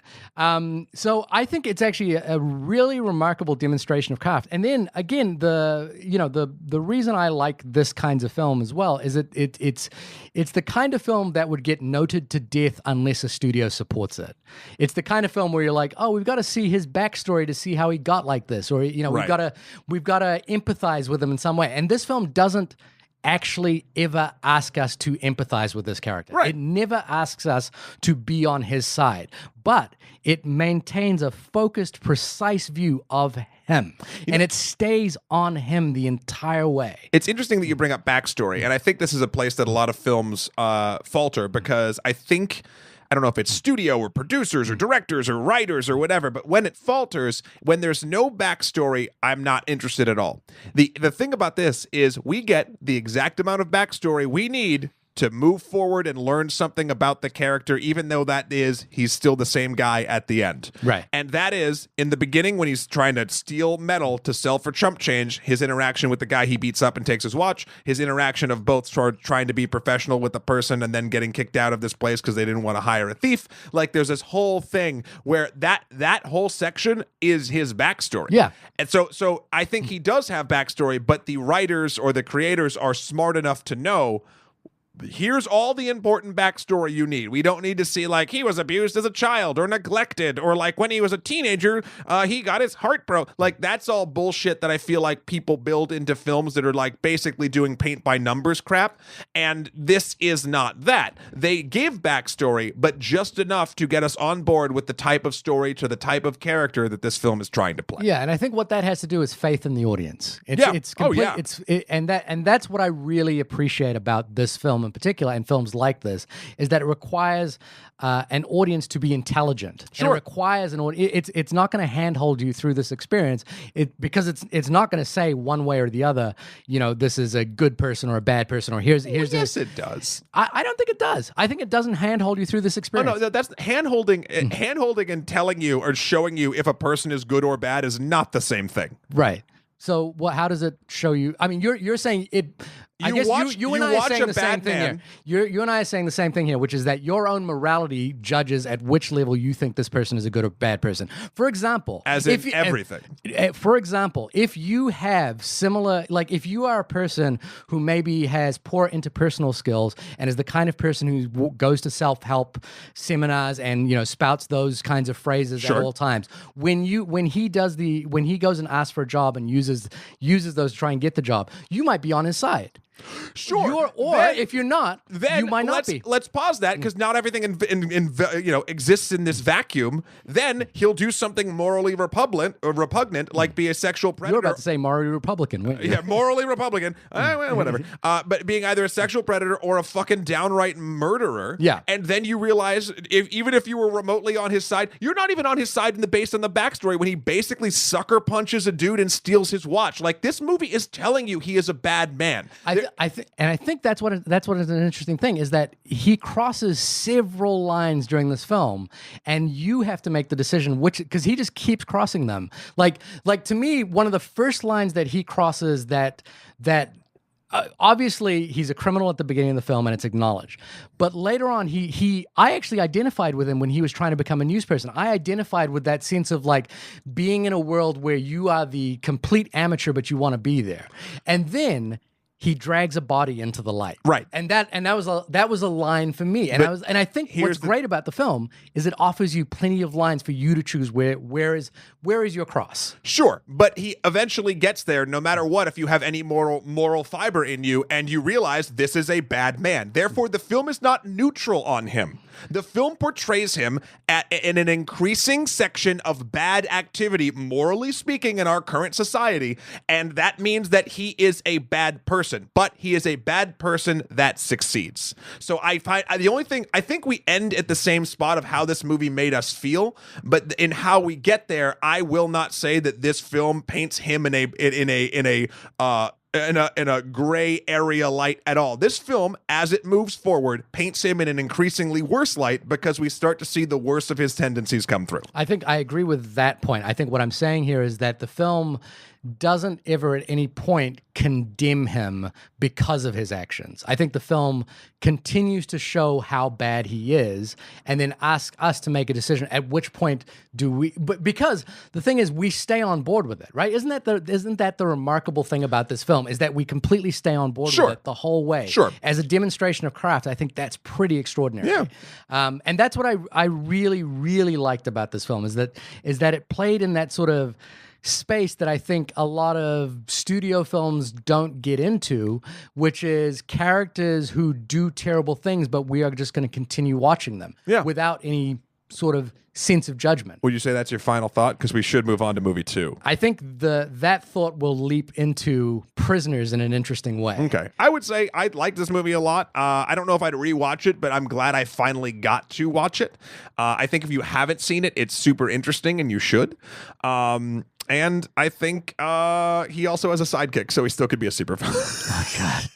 So I think it's actually a really remarkable demonstration of craft. And then again, the reason I like this kinds of film as well is that it's the kind of film that would get noted to death unless a studio supports it. It's the kind of film where you're like, oh, we've got to see his backstory to see how he got like this, or we've got to empathize with him in some way. And this film doesn't actually ever ask us to empathize with this character. Right. It never asks us to be on his side, but it maintains a focused, precise view of him, and it stays on him the entire way. It's interesting that you bring up backstory, and I think this is a place that a lot of films falter, because I don't know if it's studio or producers or directors or writers or whatever, but when it falters, when there's no backstory, I'm not interested at all. The thing about this is we get the exact amount of backstory we need to move forward and learn something about the character, even though he's still the same guy at the end. Right. And that is, in the beginning, when he's trying to steal metal to sell for chump change, his interaction with the guy he beats up and takes his watch, his interaction of both trying to be professional with the person and then getting kicked out of this place because they didn't want to hire a thief. Like, there's this whole thing where that whole section is his backstory. Yeah. And so I think he does have backstory, but the writers or the creators are smart enough to know, here's all the important backstory you need. We don't need to see, like, he was abused as a child or neglected, or like when he was a teenager, he got his heart broke. Like, that's all bullshit that I feel like people build into films that are like basically doing paint by numbers crap. And this is not that. They give backstory, but just enough to get us on board with the type of story to the type of character that this film is trying to play. Yeah, and I think what that has to do is faith in the audience. It's and that's what I really appreciate about this film in particular, and films like this, is that it requires an audience to be intelligent. Sure. And it requires an audience. It's not going to handhold you through this experience, because it's not going to say one way or the other, this is a good person or a bad person, or here's yes, this. It does. I don't think it does. I think it doesn't handhold you through this experience. Oh, no, that's handholding. Handholding and telling you or showing you if a person is good or bad is not the same thing. Right. So how does it show you? I mean, you're saying it. I guess you and I are saying the same thing here. You and I are saying the same thing here, which is that your own morality judges at which level you think this person is a good or bad person. For example, everything. For example, if you have similar, like if you are a person who maybe has poor interpersonal skills and is the kind of person who goes to self-help seminars and spouts those kinds of phrases at all times, when he goes and asks for a job and uses those to try and get the job, you might be on his side. Sure. If you're not, then you might not be. Let's pause that, because not everything exists in this vacuum. Then he'll do something morally repugnant, like be a sexual predator. You're about to say morally Republican, weren't you? Yeah, morally Republican. Well, whatever. But being either a sexual predator or a fucking downright murderer. Yeah. And then you realize, even if you were remotely on his side, you're not even on his side based on the backstory when he basically sucker punches a dude and steals his watch. Like, this movie is telling you he is a bad man. I think that's what is an interesting thing, is that he crosses several lines during this film, and you have to make the decision because he just keeps crossing them. Like to me, one of the first lines that he crosses that obviously he's a criminal at the beginning of the film and it's acknowledged. But later on, I actually identified with him when he was trying to become a news person. I identified with that sense of like being in a world where you are the complete amateur, but you want to be there. And then he drags a body into the light. Right. And that was a line for me. And I think what's great about the film is it offers you plenty of lines for you to choose where is your cross. Sure, but he eventually gets there no matter what if you have any moral fiber in you and you realize this is a bad man. Therefore, the film is not neutral on him. The film portrays him in an increasing section of bad activity, morally speaking, in our current society, and that means that he is a bad person, but he is a bad person that succeeds. So I think we end at the same spot of how this movie made us feel, but in how we get there, I will not say that this film paints him in a gray area light at all. This film, as it moves forward, paints him in an increasingly worse light because we start to see the worst of his tendencies come through. I think I agree with that point. I think what I'm saying here is that the film doesn't ever at any point condemn him because of his actions. I think the film continues to show how bad he is and then ask us to make a decision at which point do we, but because the thing is we stay on board with it, right? Isn't that the remarkable thing about this film is that we completely stay on board with it the whole way. Sure. As a demonstration of craft, I think that's pretty extraordinary. Yeah. And that's what I really, really liked about this film is that it played in that sort of space that I think a lot of studio films don't get into, which is characters who do terrible things, but we are just going to continue watching them without any sort of sense of judgment. Would you say that's your final thought? Because we should move on to movie 2. I think that thought will leap into Prisoners in an interesting way. Okay. I would say I like this movie a lot. I don't know if I'd rewatch it, but I'm glad I finally got to watch it. I think if you haven't seen it, it's super interesting and you should. And I think he also has a sidekick, so he still could be a supervillain. Oh God!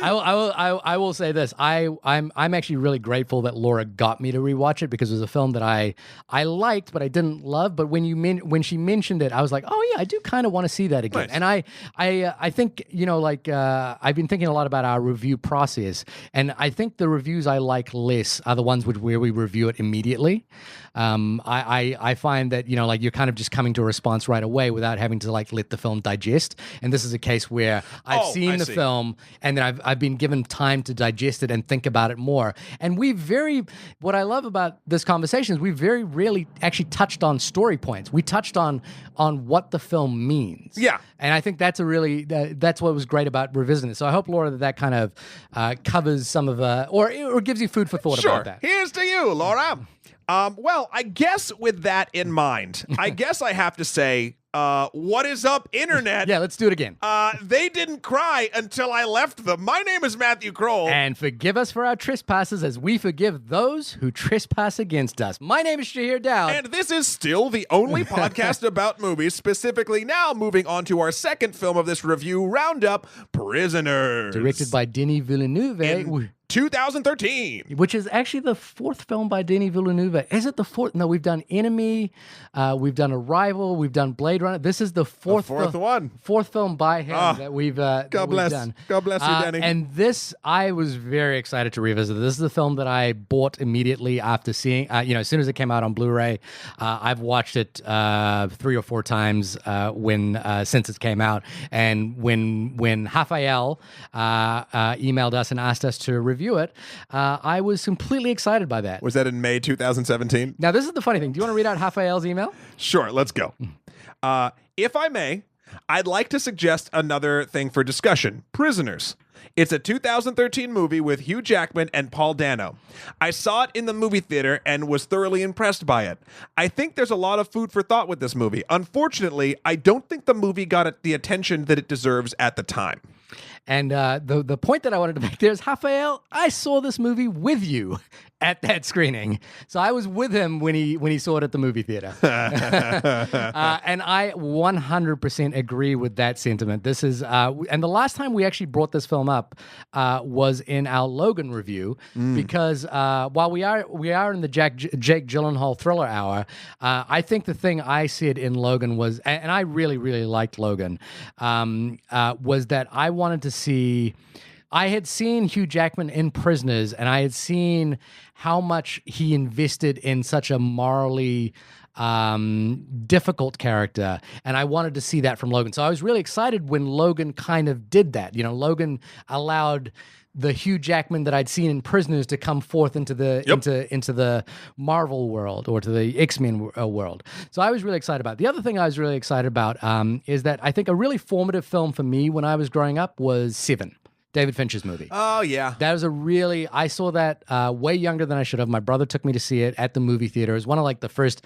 I will say this: I'm actually really grateful that Laura got me to rewatch it because it was a film that I liked, but I didn't love. But when she mentioned it, I was like, oh yeah, I do kind of want to see that again. Nice. And I think I've been thinking a lot about our review process, and I think the reviews I like less are the ones where we review it immediately. I find that you're kind of just coming to a response right away without having to let the film digest. And this is a case where I've seen the film and then I've been given time to digest it and think about it more. And what I love about this conversation is we very rarely actually touched on story points. We touched on what the film means. Yeah. And I think that's that's what was great about revisiting it. So I hope, Laura, that kind of covers some of or gives you food for thought about that. Here's to you, Laura. Well, I guess with that in mind, I guess I have to say, what is up, Internet? Yeah, let's do it again. They didn't cry until I left them. My name is Matthew Kroll. And forgive us for our trespasses as we forgive those who trespass against us. My name is Shahir Dowd. And this is still the only podcast about movies, specifically now moving on to our second film of this review, Roundup, Prisoners. Directed by Denis Villeneuve. 2013. Which is actually the fourth film by Denis Villeneuve. Is it the fourth? No, we've done Enemy, we've done Arrival, we've done Blade Runner. This is the fourth film by him that we've done. God bless you, Denny. And this, I was very excited to revisit. This is the film that I bought immediately after seeing, as soon as it came out on Blu-ray. I've watched it 3 or 4 times since it came out. And when Raphael emailed us and asked us to review it, I was completely excited by that. Was that in May 2017? Now, this is the funny thing. Do you want to read out Raphael's email? Sure, let's go. If I may, I'd like to suggest another thing for discussion. Prisoners. It's a 2013 movie with Hugh Jackman and Paul Dano. I saw it in the movie theater and was thoroughly impressed by it. I think there's a lot of food for thought with this movie. Unfortunately, I don't think the movie got the attention that it deserves at the time. And the point that I wanted to make there is, Raphael, I saw this movie with you at that screening. So I was with him when he saw it at the movie theater. And I 100% agree with that sentiment. This is, and the last time we actually brought this film up was in our Logan review, because while we are in the Jake Gyllenhaal Thriller Hour, I think the thing I said in Logan was, and I really, really liked Logan, was that I wanted to to see. I had seen Hugh Jackman in Prisoners, and I had seen how much he invested in such a morally difficult character, and I wanted to see that from Logan. So I was really excited when Logan kind of did that. You know, Logan allowed the Hugh Jackman that I'd seen in Prisoners to come forth into the into the Marvel world, or to the X-Men world. So I was really excited about it. The other thing I was really excited about is that I think a really formative film for me when I was growing up was Seven, David Fincher's movie. Oh, yeah. That was I saw that way younger than I should have. My brother took me to see it at the movie theater. It was one of like the first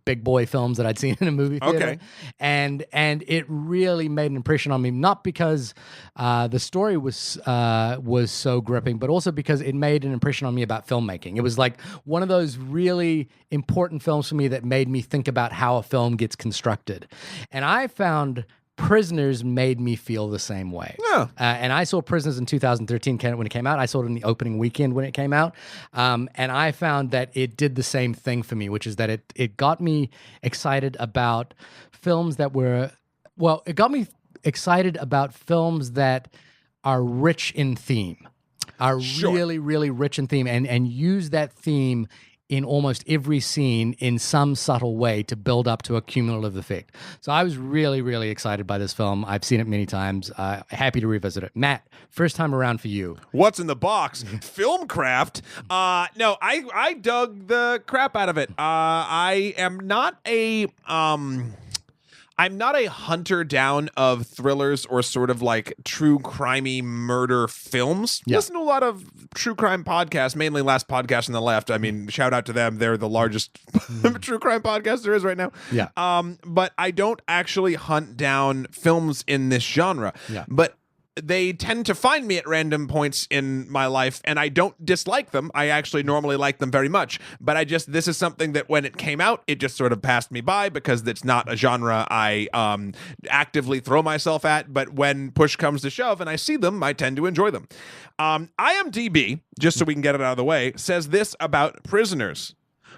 big boy films that I'd seen in a movie theater. Okay. And it really made an impression on me, not because the story was so gripping, but also because it made an impression on me about filmmaking. It was like one of those really important films for me that made me think about how a film gets constructed. And I found Prisoners made me feel the same way. Yeah. And I saw Prisoners in 2013 when it came out. I saw it in the opening weekend when it came out. And I found that it did the same thing for me, which is that it got me excited about films that were, well, it got me excited about films that are rich in theme, are really, really rich in theme, and use that theme in almost every scene in some subtle way to build up to a cumulative effect. So I was really, really excited by this film. I've seen it many times. Happy to revisit it. Matt, first time around for you. What's in the box? Filmcraft. No, I dug the crap out of it. I am not a I'm not a hunter down of thrillers or sort of like true crimey murder films. Yeah. Listen to a lot of true crime podcasts, mainly Last Podcast on the Left. I mean, shout out to them. They're the largest true crime podcast there is right now. Yeah. But I don't actually hunt down films in this genre. Yeah. But they tend to find me at random points in my life, and I don't dislike them. I actually normally like them very much, but this is something that when it came out, it just sort of passed me by because it's not a genre I actively throw myself at, but when push comes to shove and I see them, I tend to enjoy them. IMDb, just so we can get it out of the way, says this about Prisoners.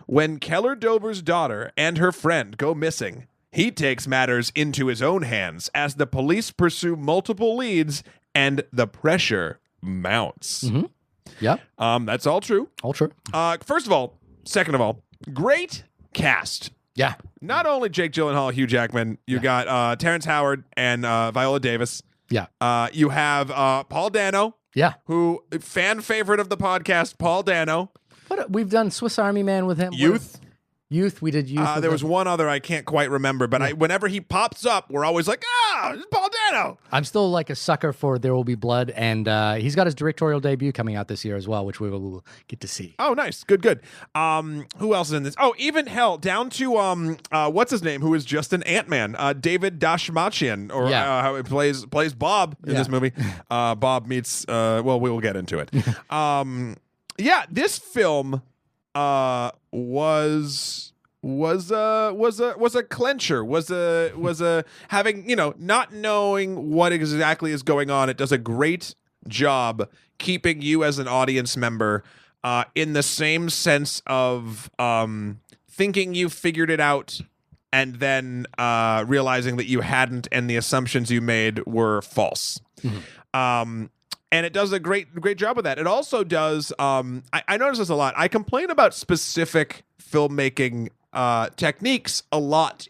When Keller Dover's daughter and her friend go missing, he takes matters into his own hands as the police pursue multiple leads and the pressure mounts. Mm-hmm. Yeah. That's all true. All true. First of all, second of all, great cast. Yeah. Not only Jake Gyllenhaal, Hugh Jackman, you got Terrence Howard and Viola Davis. Yeah. You have Paul Dano. Yeah. Who, fan favorite of the podcast, Paul Dano. We've done Swiss Army Man with him. Youth, we did Youth. There was one other I can't quite remember, but whenever he pops up, we're always like, it's Paul Dano. I'm still like a sucker for There Will Be Blood, and he's got his directorial debut coming out this year as well, which we will get to see. Oh, nice. Good. Who else is in this? Oh, even hell, down to, what's his name, who is just an Ant-Man, David Dashmachian, or how he plays Bob in this movie. Bob meets, well, we will get into it. This film... was a clencher, was a having, not knowing what exactly is going on. It does a great job keeping you as an audience member in the same sense of thinking you figured it out and then realizing that you hadn't, and the assumptions you made were false. Mm-hmm. And it does a great job of that. It also does, I notice this a lot. I complain about specific filmmaking techniques a lot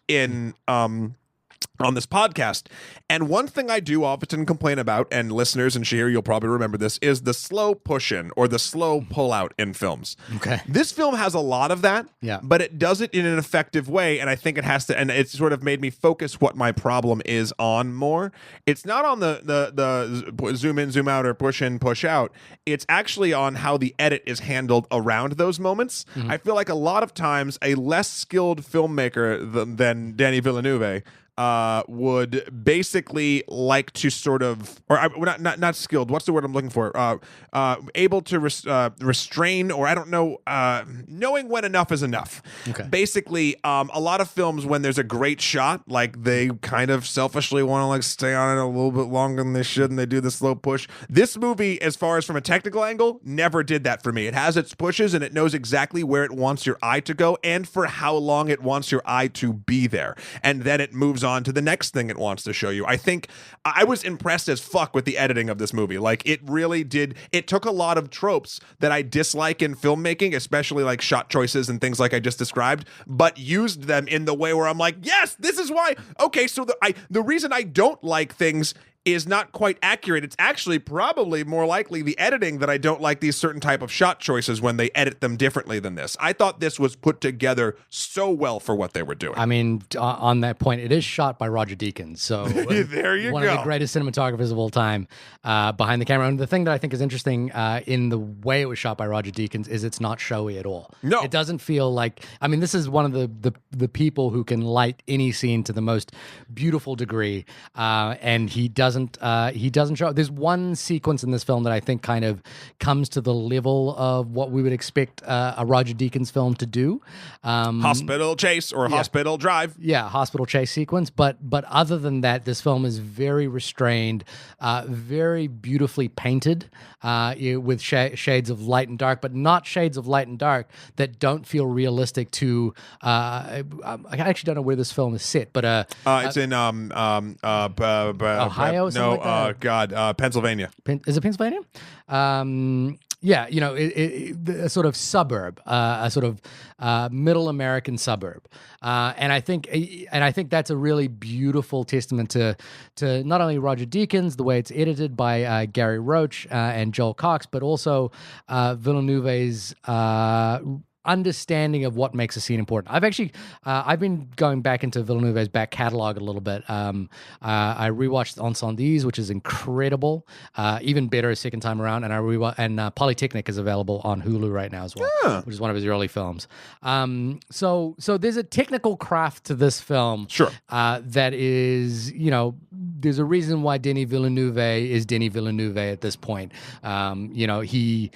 on this podcast. And one thing I do often complain about, and listeners and Shahir, you'll probably remember this, is the slow push-in or the slow pull-out in films. Okay. This film has a lot of that, but it does it in an effective way, and I think it has to, and it's sort of made me focus what my problem is on more. It's not on the zoom in, zoom out, or push in, push out. It's actually on how the edit is handled around those moments. Mm-hmm. I feel like a lot of times a less skilled filmmaker than Denis Villeneuve would basically like to sort of, or not skilled. What's the word I'm looking for? Able to restrain, or I don't know, knowing when enough is enough. Okay. Basically, a lot of films, when there's a great shot, like they kind of selfishly want to like stay on it a little bit longer than they should, and they do the slow push. This movie, as far as from a technical angle, never did that for me. It has its pushes, and it knows exactly where it wants your eye to go, and for how long it wants your eye to be there, and then it moves moves on to the next thing it wants to show you. I think I was impressed as fuck with the editing of this movie. Like, it really did. It took a lot of tropes that I dislike in filmmaking, especially like shot choices and things like I just described, but used them in the way where I'm like, yes, this is why. Okay, so the reason I don't like things is not quite accurate. It's actually probably more likely the editing that I don't like these certain type of shot choices when they edit them differently than this. I thought this was put together so well for what they were doing. I mean, on that point, it is shot by Roger Deakins, so there you one go. of the greatest cinematographers of all time behind the camera. And the thing that I think is interesting in the way it was shot by Roger Deakins is it's not showy at all. No, it doesn't feel like. I mean, this is one of the people who can light any scene to the most beautiful degree, and he doesn't show. There's one sequence in this film that I think kind of comes to the level of what we would expect a Roger Deakins film to do. Hospital chase or hospital drive. Yeah, hospital chase sequence. But other than that, this film is very restrained, very beautifully painted, with shades of light and dark, but not shades of light and dark that don't feel realistic to. I actually don't know where this film is set, but it's in Ohio. Pennsylvania. Is it Pennsylvania? Yeah, you know, a sort of suburb, a sort of middle American suburb, and I think that's a really beautiful testament to not only Roger Deakins, the way it's edited by Gary Roach and Joel Cox, but also Villeneuve's understanding of what makes a scene important. I've been going back into Villeneuve's back catalog a little bit. I rewatched Incendies, which is incredible, even better a second time around, and Polytechnic is available on Hulu right now as well, which is one of his early films. So there's a technical craft to this film, sure, that is, you know, there's a reason why Denis Villeneuve is Denis Villeneuve at this point. You know, he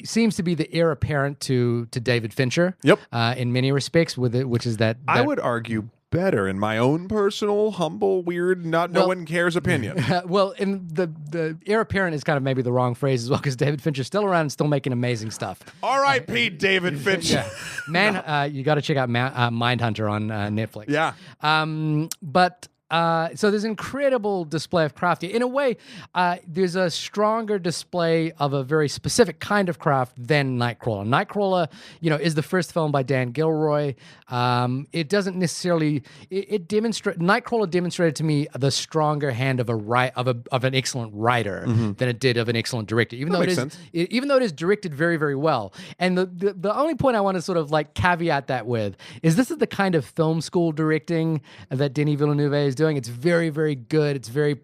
seems to be the heir apparent to David Fincher. Yep. In many respects, which is that I would argue better in my own personal, humble, weird, no one cares opinion. Well, in the heir apparent is kind of maybe the wrong phrase as well, because David Fincher's still around and still making amazing stuff. All right, Pete, David Fincher. Yeah. You got to check out Mindhunter on Netflix. Yeah. But so there's an incredible display of craft. In a way, there's a stronger display of a very specific kind of craft than Nightcrawler. Nightcrawler, you know, is the first film by Dan Gilroy. It doesn't necessarily. Nightcrawler demonstrated to me the stronger hand of an excellent writer than it did of an excellent director. Even though it is directed very, very well. And the only point I want to sort of like caveat that with is this is the kind of film school directing that Denis Villeneuve is doing. It's very, very good. It's very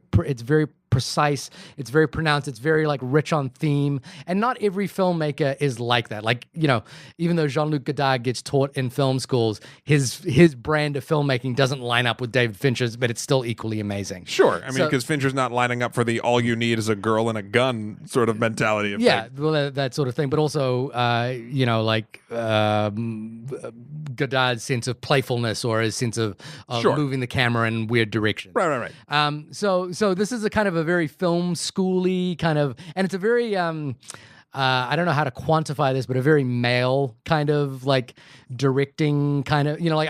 precise. It's very pronounced. It's very like rich on theme. And not every filmmaker is like that. Like, you know, even though Jean-Luc Godard gets taught in film schools, his brand of filmmaking doesn't line up with David Fincher's, but it's still equally amazing. Sure. I mean, because Fincher's not lining up for the all you need is a girl and a gun sort of mentality of yeah, thing. Well, that sort of thing. But also, you know, like Godard's sense of playfulness or his sense of sure, moving the camera in weird directions. Right. So this is a kind of a very film schooly kind of, and it's a very I don't know how to quantify this, but a very male kind of like directing kind of, you know, like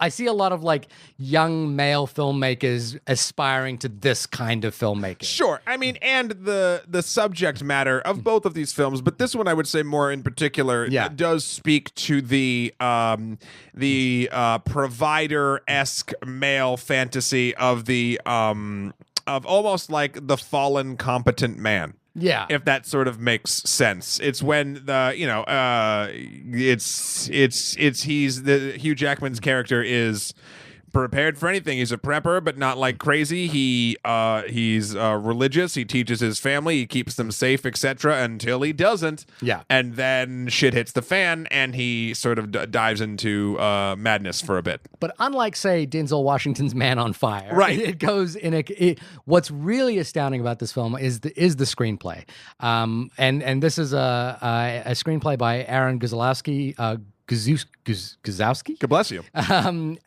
I see a lot of like young male filmmakers aspiring to this kind of filmmaking. Sure. I mean, and the subject matter of both of these films, but this one I would say more in particular does speak to the provider-esque male fantasy of the of almost like the fallen competent man. Yeah. If that sort of makes sense. It's when the, you know, Hugh Jackman's character is prepared for anything. He's a prepper, but not like crazy. He's religious. He teaches his family. He keeps them safe, etc. Until he doesn't. Yeah. And then shit hits the fan, and he sort of dives into madness for a bit. But unlike, say, Denzel Washington's Man on Fire, right? It goes in what's really astounding about this film is the screenplay, and this is a screenplay by Aaron Guzlowski. Guzowski? God bless you. And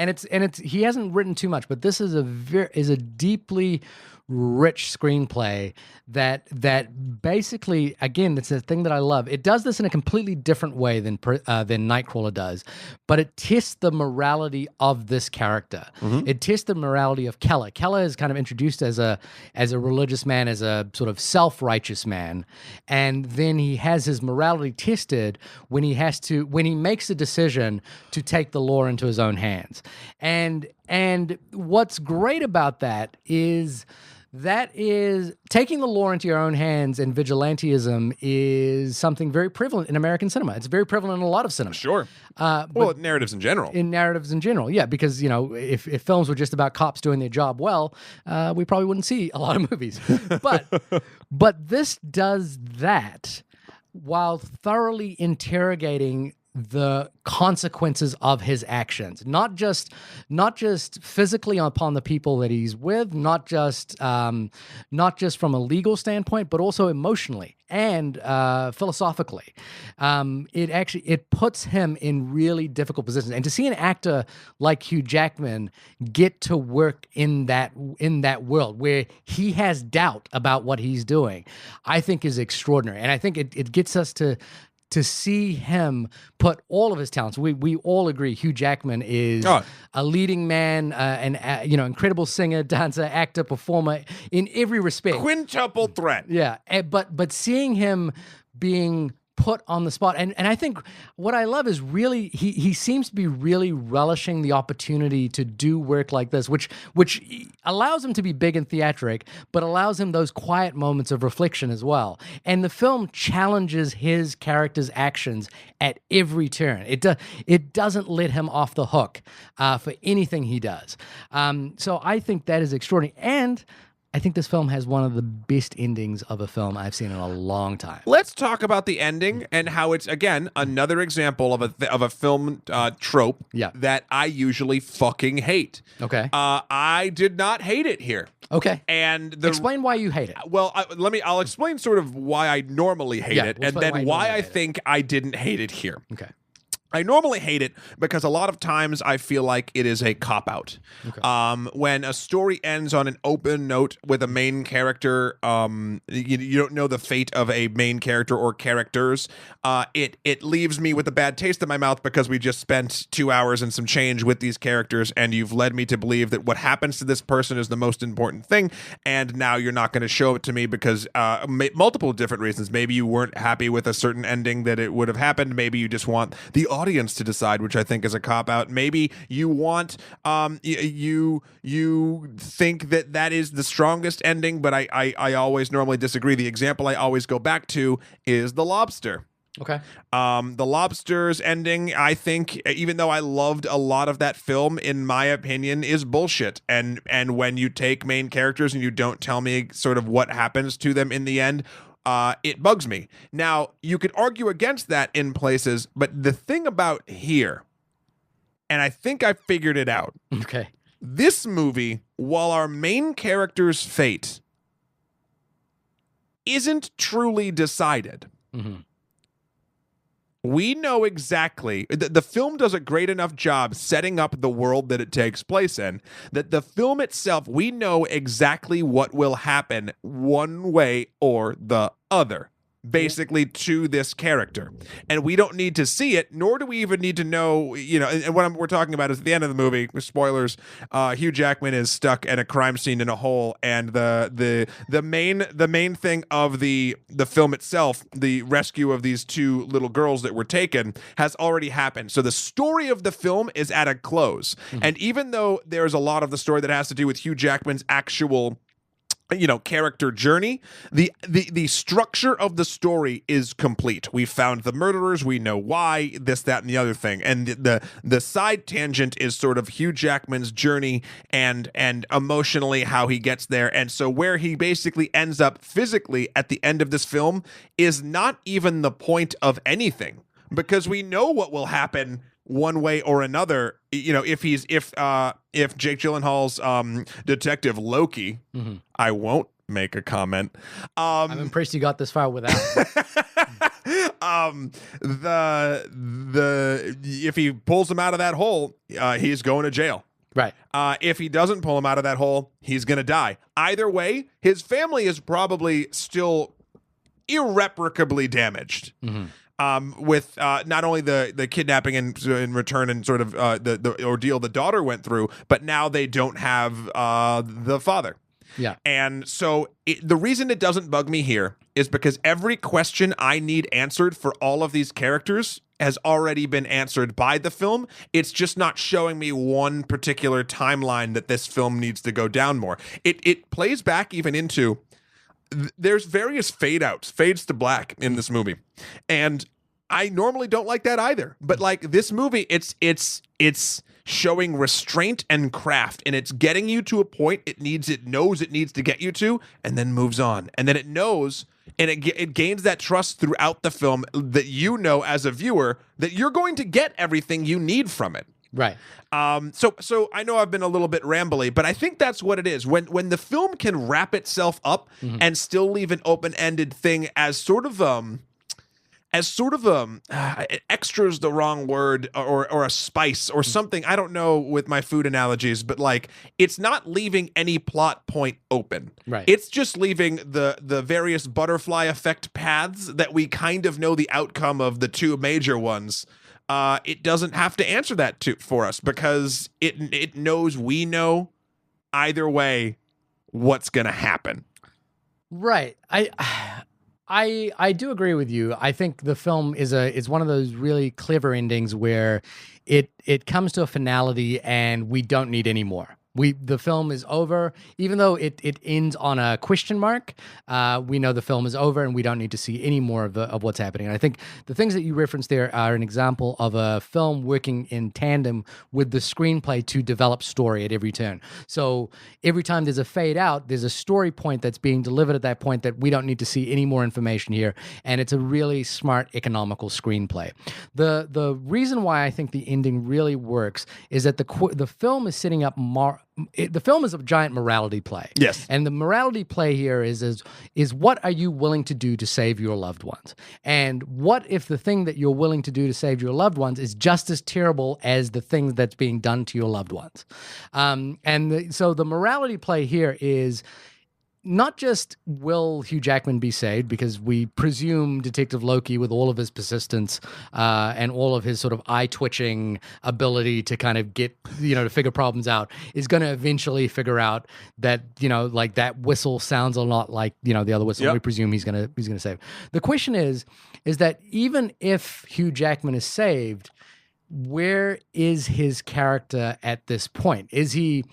it's he hasn't written too much, but this is a deeply rich screenplay that basically, again, it's a thing that I love. It does this in a completely different way than Nightcrawler does, but it tests the morality of this character. It tests the morality of Keller. Keller is kind of introduced as a religious man, as a sort of self-righteous man, and then he has his morality tested when he makes a decision to take the law into his own hands. And what's great about that is taking the law into your own hands, and vigilantism is something very prevalent in American cinema. It's very prevalent in a lot of cinema. Sure. Narratives in general. In narratives in general, yeah, because, if films were just about cops doing their job well, we probably wouldn't see a lot of movies. But this does that while thoroughly interrogating the consequences of his actions, not just physically upon the people that he's with, not just from a legal standpoint, but also emotionally and philosophically. It puts him in really difficult positions, and to see an actor like Hugh Jackman get to work in that world where he has doubt about what he's doing, I think is extraordinary, and I think it gets us to see him put all of his talents. We all agree Hugh Jackman is a leading man, incredible singer, dancer, actor, performer in every respect. Quintuple threat. Yeah, but seeing him being put on the spot, and I think what I love is really he seems to be really relishing the opportunity to do work like this, which allows him to be big and theatric, but allows him those quiet moments of reflection as well. And the film challenges his character's actions at every turn. It doesn't let him off the hook for anything he does. So I think that is extraordinary, and I think this film has one of the best endings of a film I've seen in a long time. Let's talk about the ending and how it's, again, another example of a film trope that I usually fucking hate. Okay. I did not hate it here. Okay. And explain why you hate it. Well, I'll explain sort of why I normally hate it, and then why I think I didn't hate it here. Okay. I normally hate it because a lot of times I feel like it is a cop-out. Okay. When a story ends on an open note with a main character, you don't know the fate of a main character or characters, it leaves me with a bad taste in my mouth because we just spent 2 hours and some change with these characters, and you've led me to believe that what happens to this person is the most important thing, and now you're not going to show it to me because multiple different reasons. Maybe you weren't happy with a certain ending that it would have happened. Maybe you just want the audience to decide, which I think is a cop-out. Maybe you want you think that is the strongest ending, but I always normally disagree. The example I always go back to is The Lobster. Okay. The Lobster's ending, I think, even though I loved a lot of that film, in my opinion, is bullshit. And when you take main characters and you don't tell me sort of what happens to them in the end, it bugs me. Now, you could argue against that in places, but the thing about here, and I think I figured it out. Okay. This movie, while our main character's fate isn't truly decided, we know exactly, the film does a great enough job setting up the world that it takes place in, that the film itself, we know exactly what will happen one way or the other, basically, to this character. And we don't need to see it, nor do we even need to know, and what we're talking about is at the end of the movie, spoilers, Hugh Jackman is stuck at a crime scene in a hole, and the main thing of the film itself, the rescue of these two little girls that were taken, has already happened. So the story of the film is at a close. And even though there's a lot of the story that has to do with Hugh Jackman's actual character journey, the structure of the story is complete. We found the murderers, we know why, this, that, and the other thing. And the side tangent is sort of Hugh Jackman's journey and emotionally how he gets there. And so where he basically ends up physically at the end of this film is not even the point of anything, because we know what will happen one way or another. If Jake Gyllenhaal's Detective Loki, I won't make a comment. I'm impressed you got this far without. If he pulls him out of that hole, he's going to jail. Right. If he doesn't pull him out of that hole, he's going to die. Either way, his family is probably still irreparably damaged. With not only the kidnapping in return and sort of the ordeal the daughter went through, but now they don't have the father. Yeah. And so the reason it doesn't bug me here is because every question I need answered for all of these characters has already been answered by the film. It's just not showing me one particular timeline that this film needs to go down more. It plays back even into... There's various fades to black in this movie. And I normally don't like that either. But like this movie, it's showing restraint and craft, and it's getting you to a point it knows it needs to get you to, and then moves on. And then it knows, and it gains that trust throughout the film that you know as a viewer that you're going to get everything you need from it. Right. So I know I've been a little bit rambly, but I think that's what it is. When the film can wrap itself up and still leave an open-ended thing as sort of extra is the wrong word, or a spice or something. I don't know with my food analogies, but like it's not leaving any plot point open. Right. It's just leaving the various butterfly effect paths that we kind of know the outcome of the two major ones. It doesn't have to answer that for us because it knows we know either way what's going to happen. Right. I do agree with you. I think the film is one of those really clever endings where it comes to a finality and we don't need any more. The film is over, even though it ends on a question mark. We know the film is over, and we don't need to see any more of what's happening. And I think the things that you referenced there are an example of a film working in tandem with the screenplay to develop story at every turn. So every time there's a fade out, there's a story point that's being delivered at that point that we don't need to see any more information here. And it's a really smart, economical screenplay. The reason why I think the ending really works is that the film is setting up the film is a giant morality play. Yes. And the morality play here is what are you willing to do to save your loved ones? And what if the thing that you're willing to do to save your loved ones is just as terrible as the thing that's being done to your loved ones? So the morality play here is not just will Hugh Jackman be saved, because we presume Detective Loki, with all of his persistence and all of his sort of eye-twitching ability to kind of get, to figure problems out, is going to eventually figure out that, like that whistle sounds a lot like, the other whistle. Yep. We presume he's going to save. The question is that even if Hugh Jackman is saved, where is his character at this point? Is he...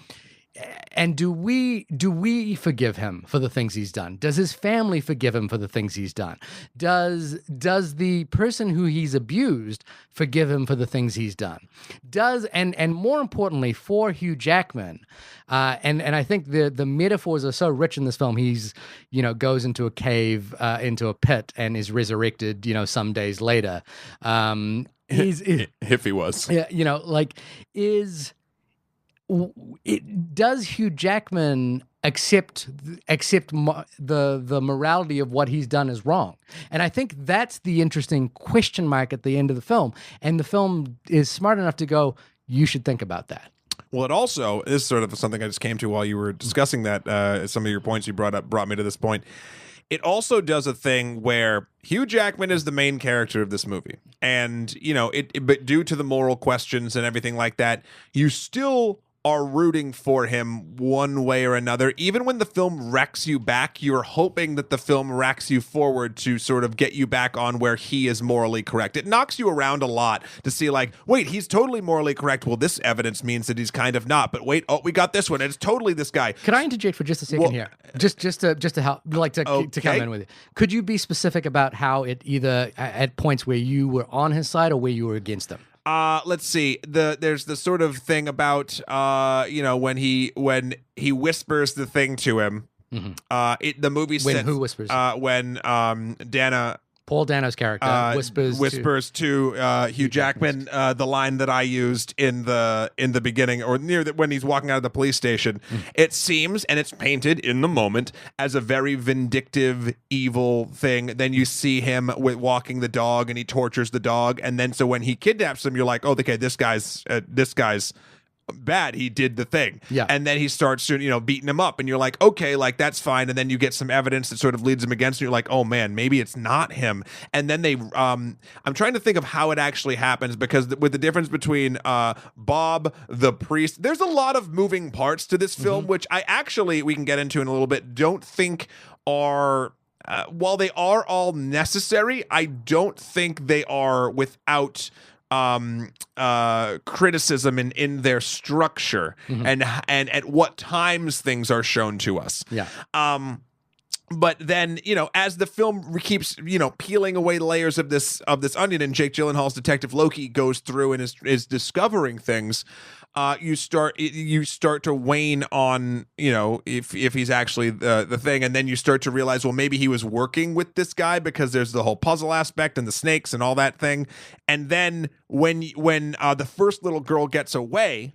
And do we forgive him for the things he's done? Does his family forgive him for the things he's done? Does the person who he's abused forgive him for the things he's done? And more importantly, for Hugh Jackman, and I think the metaphors are so rich in this film. He's goes into a cave, into a pit, and is resurrected some days later. If he was, does Hugh Jackman accept the morality of what he's done is wrong? And I think that's the interesting question mark at the end of the film. And the film is smart enough to go, you should think about that. Well, it also is sort of something I just came to while you were discussing that. Some of your points you brought me to this point. It also does a thing where Hugh Jackman is the main character of this movie. And, but due to the moral questions and everything like that, you still are rooting for him one way or another. Even when the film wrecks you back, you're hoping that the film racks you forward to sort of get you back on where he is morally correct. It knocks you around a lot to see like, wait, he's totally morally correct. Well, this evidence means that he's kind of not. But wait, we got this one. It's totally this guy. Could I interject for just a second here? Just to help, to come in with it. Could you be specific about how it either at points where you were on his side or where you were against him? Let's see. There's the sort of thing about when he whispers the thing to him. Mm-hmm. The movie says who whispers? When Paul Dano's character whispers to Hugh Jackman the line that I used in the beginning, or near when he's walking out of the police station. It seems, and it's painted in the moment as a very vindictive, evil thing. Then you see him walking the dog, and he tortures the dog, and then so when he kidnaps him, you're like, oh, okay, this guy's bad. He did the thing. Yeah. And then he starts, beating him up, and you're like, okay, like that's fine. And then you get some evidence that sort of leads him against you. You're like, oh man, maybe it's not him. And then I'm trying to think of how it actually happens, because with the difference between Bob the priest, there's a lot of moving parts to this film, which we can get into in a little bit, don't think are, while they are all necessary, I don't think they are without criticism in their structure and at what times things are shown to us. Yeah. But then, as the film keeps, peeling away layers of this onion, and Jake Gyllenhaal's Detective Loki goes through and is discovering things, you start to wane on, if he's actually the thing, and then you start to realize, well, maybe he was working with this guy, because there's the whole puzzle aspect and the snakes and all that thing. And then when the first little girl gets away,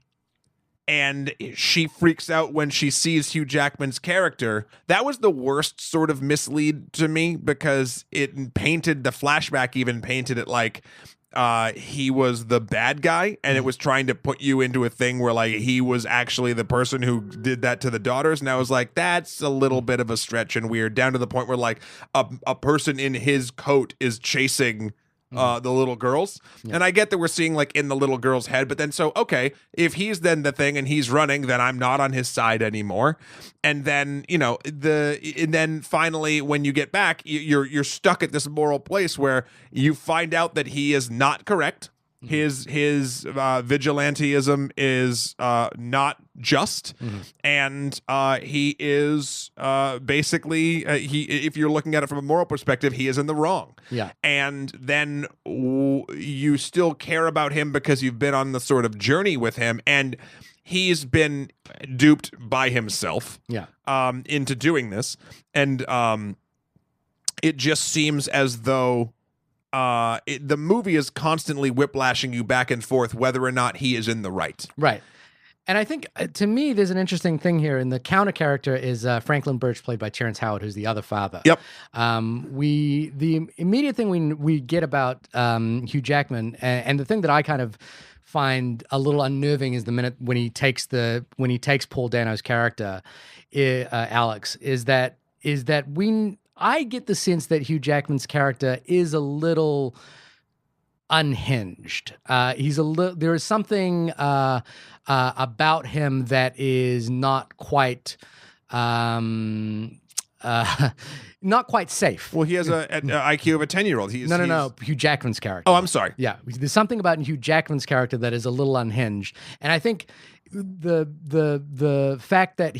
and she freaks out when she sees Hugh Jackman's character, that was the worst sort of mislead to me, because the flashback even painted it like he was the bad guy, and it was trying to put you into a thing where like he was actually the person who did that to the daughters. And I was like, that's a little bit of a stretch and weird, down to the point where like a person in his coat is chasing the little girls. Yeah. And I get that we're seeing like in the little girl's head, but then okay, if he's then the thing and he's running, then I'm not on his side anymore. And then, and then finally when you get back, you're stuck at this moral place where you find out that he is not correct. His vigilantism is not just, and he is basically if you're looking at it from a moral perspective, he is in the wrong. Yeah. And then you still care about him because you've been on the sort of journey with him, and he's been duped by himself. Yeah. Into doing this, and it just seems as though the movie is constantly whiplashing you back and forth whether or not he is in the right. Right. And I think, to me, there's an interesting thing here. And the counter character is Franklin Birch, played by Terrence Howard, who's the other father. Yep. The immediate thing we get about Hugh Jackman, and the thing that I kind of find a little unnerving, is the minute when he takes Paul Dano's character, Alex, is that I get the sense that Hugh Jackman's character is a little unhinged. There is something about him that is not quite safe. Well, he has an IQ of a 10-year-old. No. Hugh Jackman's character. Oh, I'm sorry. Yeah, there's something about Hugh Jackman's character that is a little unhinged, and I think the fact that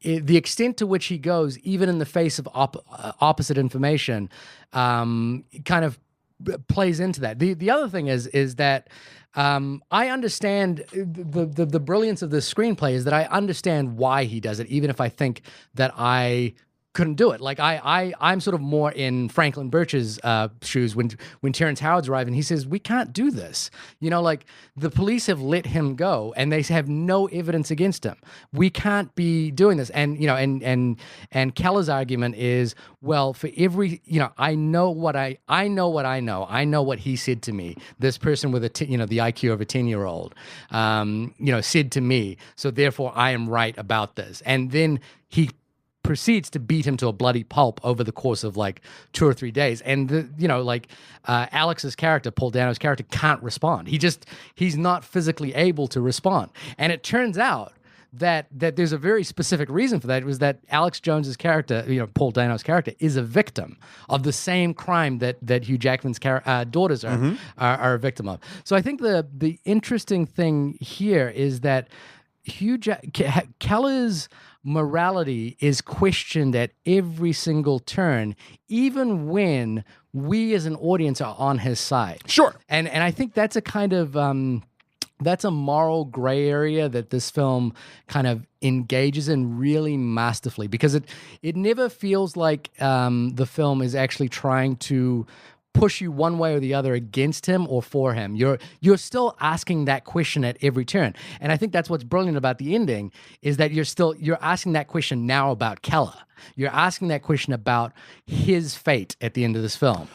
the extent to which he goes, even in the face of opposite information, kind of plays into that. The other thing is that I understand the brilliance of this screenplay is that I understand why he does it, even if I think that I couldn't do it. Like I'm sort of more in Franklin Birch's shoes when Terrence Howard's arriving. He says, we can't do this. Like the police have let him go and they have no evidence against him. We can't be doing this. And and Keller's argument is, well, for every I know what I know. I know what he said to me. This person with the IQ of a 10-year-old said to me. So therefore I am right about this. And then he proceeds to beat him to a bloody pulp over the course of like 2 or 3 days. And Alex's character, Paul Dano's character, can't respond. He's not physically able to respond. And it turns out that there's a very specific reason for that. It was that Alex Jones's character, Paul Dano's character, is a victim of the same crime that Hugh Jackman's daughters are a victim of. So I think the interesting thing here is that Keller's morality is questioned at every single turn, even when we as an audience are on his side. Sure. And I think that's a kind of that's a moral gray area that this film kind of engages in really masterfully, because it never feels like the film is actually trying to push you one way or the other against him or for him. You're still asking that question at every turn. And I think that's what's brilliant about the ending, is that you're asking that question now about Keller. You're asking that question about his fate at the end of this film.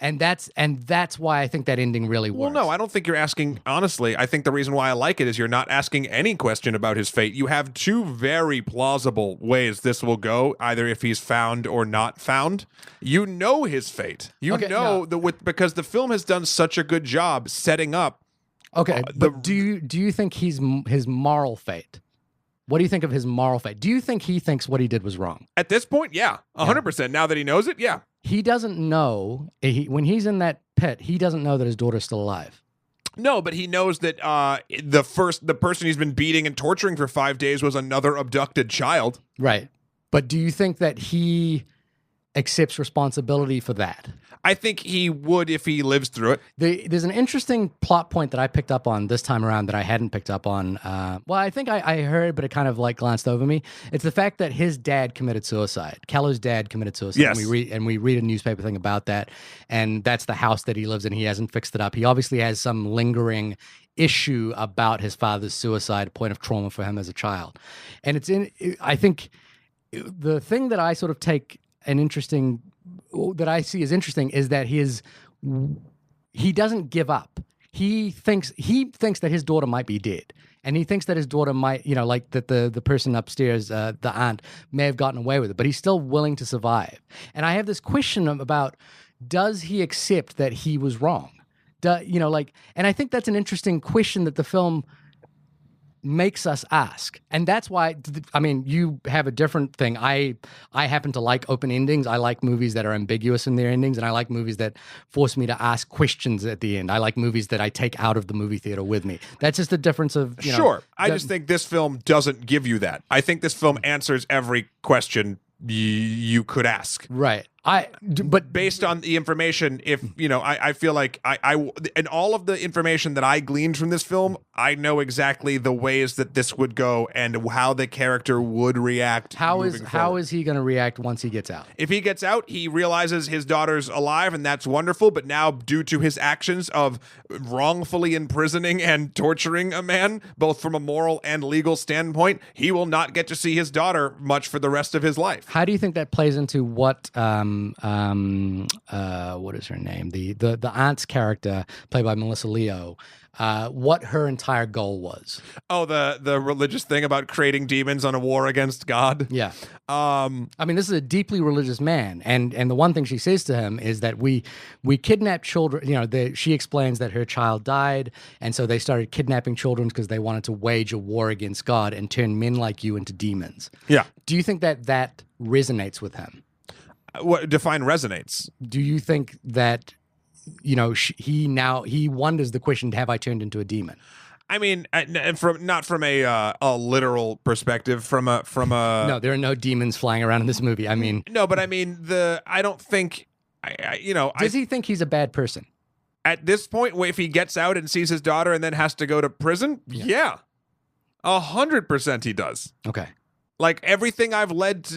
And that's why I think that ending really works. Well, no, I don't think you're asking, honestly, I think the reason why I like it is you're not asking any question about his fate. You have two very plausible ways this will go, either if he's found or not found. You know his fate. Because the film has done such a good job setting up. Okay, but do you think his moral fate? What do you think of his moral fate? Do you think he thinks what he did was wrong? At this point, yeah. 100%. Now that he knows it, yeah. He doesn't know, when he's in that pit, he doesn't know that his daughter's still alive. No, but he knows that the person he's been beating and torturing for 5 days was another abducted child. Right. But do you think that he accepts responsibility for that? I think he would if he lives through it. There's an interesting plot point that I picked up on this time around that I hadn't picked up on. Well, I think I heard, but it kind of like glanced over me. It's the fact that his dad committed suicide. Kello's dad committed suicide. Yes. And we read a newspaper thing about that. And that's the house that he lives in. He hasn't fixed it up. He obviously has some lingering issue about his father's suicide, a point of trauma for him as a child. And I think the thing that I sort of take that I see as interesting is that he doesn't give up. He thinks that his daughter might be dead, and he thinks that his daughter might, like that the person upstairs, the aunt, may have gotten away with it, but he's still willing to survive. And I have this question about, does he accept that he was wrong? And I think that's an interesting question that the film makes us ask. And that's why, you have a different thing. I happen to like open endings. I like movies that are ambiguous in their endings, and I like movies that force me to ask questions at the end. I like movies that I take out of the movie theater with me. That's just the difference of, Sure. I just think this film doesn't give you that. I think this film answers every question you could ask. Right. But based on the information, if I feel like I and all of the information that I gleaned from this film, I know exactly the ways that this would go and how the character would react. How is he going to react once he gets out? If he gets out, he realizes his daughter's alive, and that's wonderful. But now, due to his actions of wrongfully imprisoning and torturing a man, both from a moral and legal standpoint, he will not get to see his daughter much for the rest of his life. How do you think that plays into what what is her name? The aunt's character, played by Melissa Leo, what her entire goal was? Oh, the religious thing about creating demons on a war against God. Yeah. This is a deeply religious man, and the one thing she says to him is that we kidnap children. She explains that her child died, and so they started kidnapping children because they wanted to wage a war against God and turn men like you into demons. Yeah. Do you think that resonates with him? What define resonates? Do you think that he wonders the question, have I turned into a demon? I mean, not from a literal perspective, from a no, there are no demons flying around in this movie. I mean, no, but I mean I don't think does he think he's a bad person at this point? If he gets out and sees his daughter and then has to go to prison, yeah, 100% he does. Okay. Like everything I've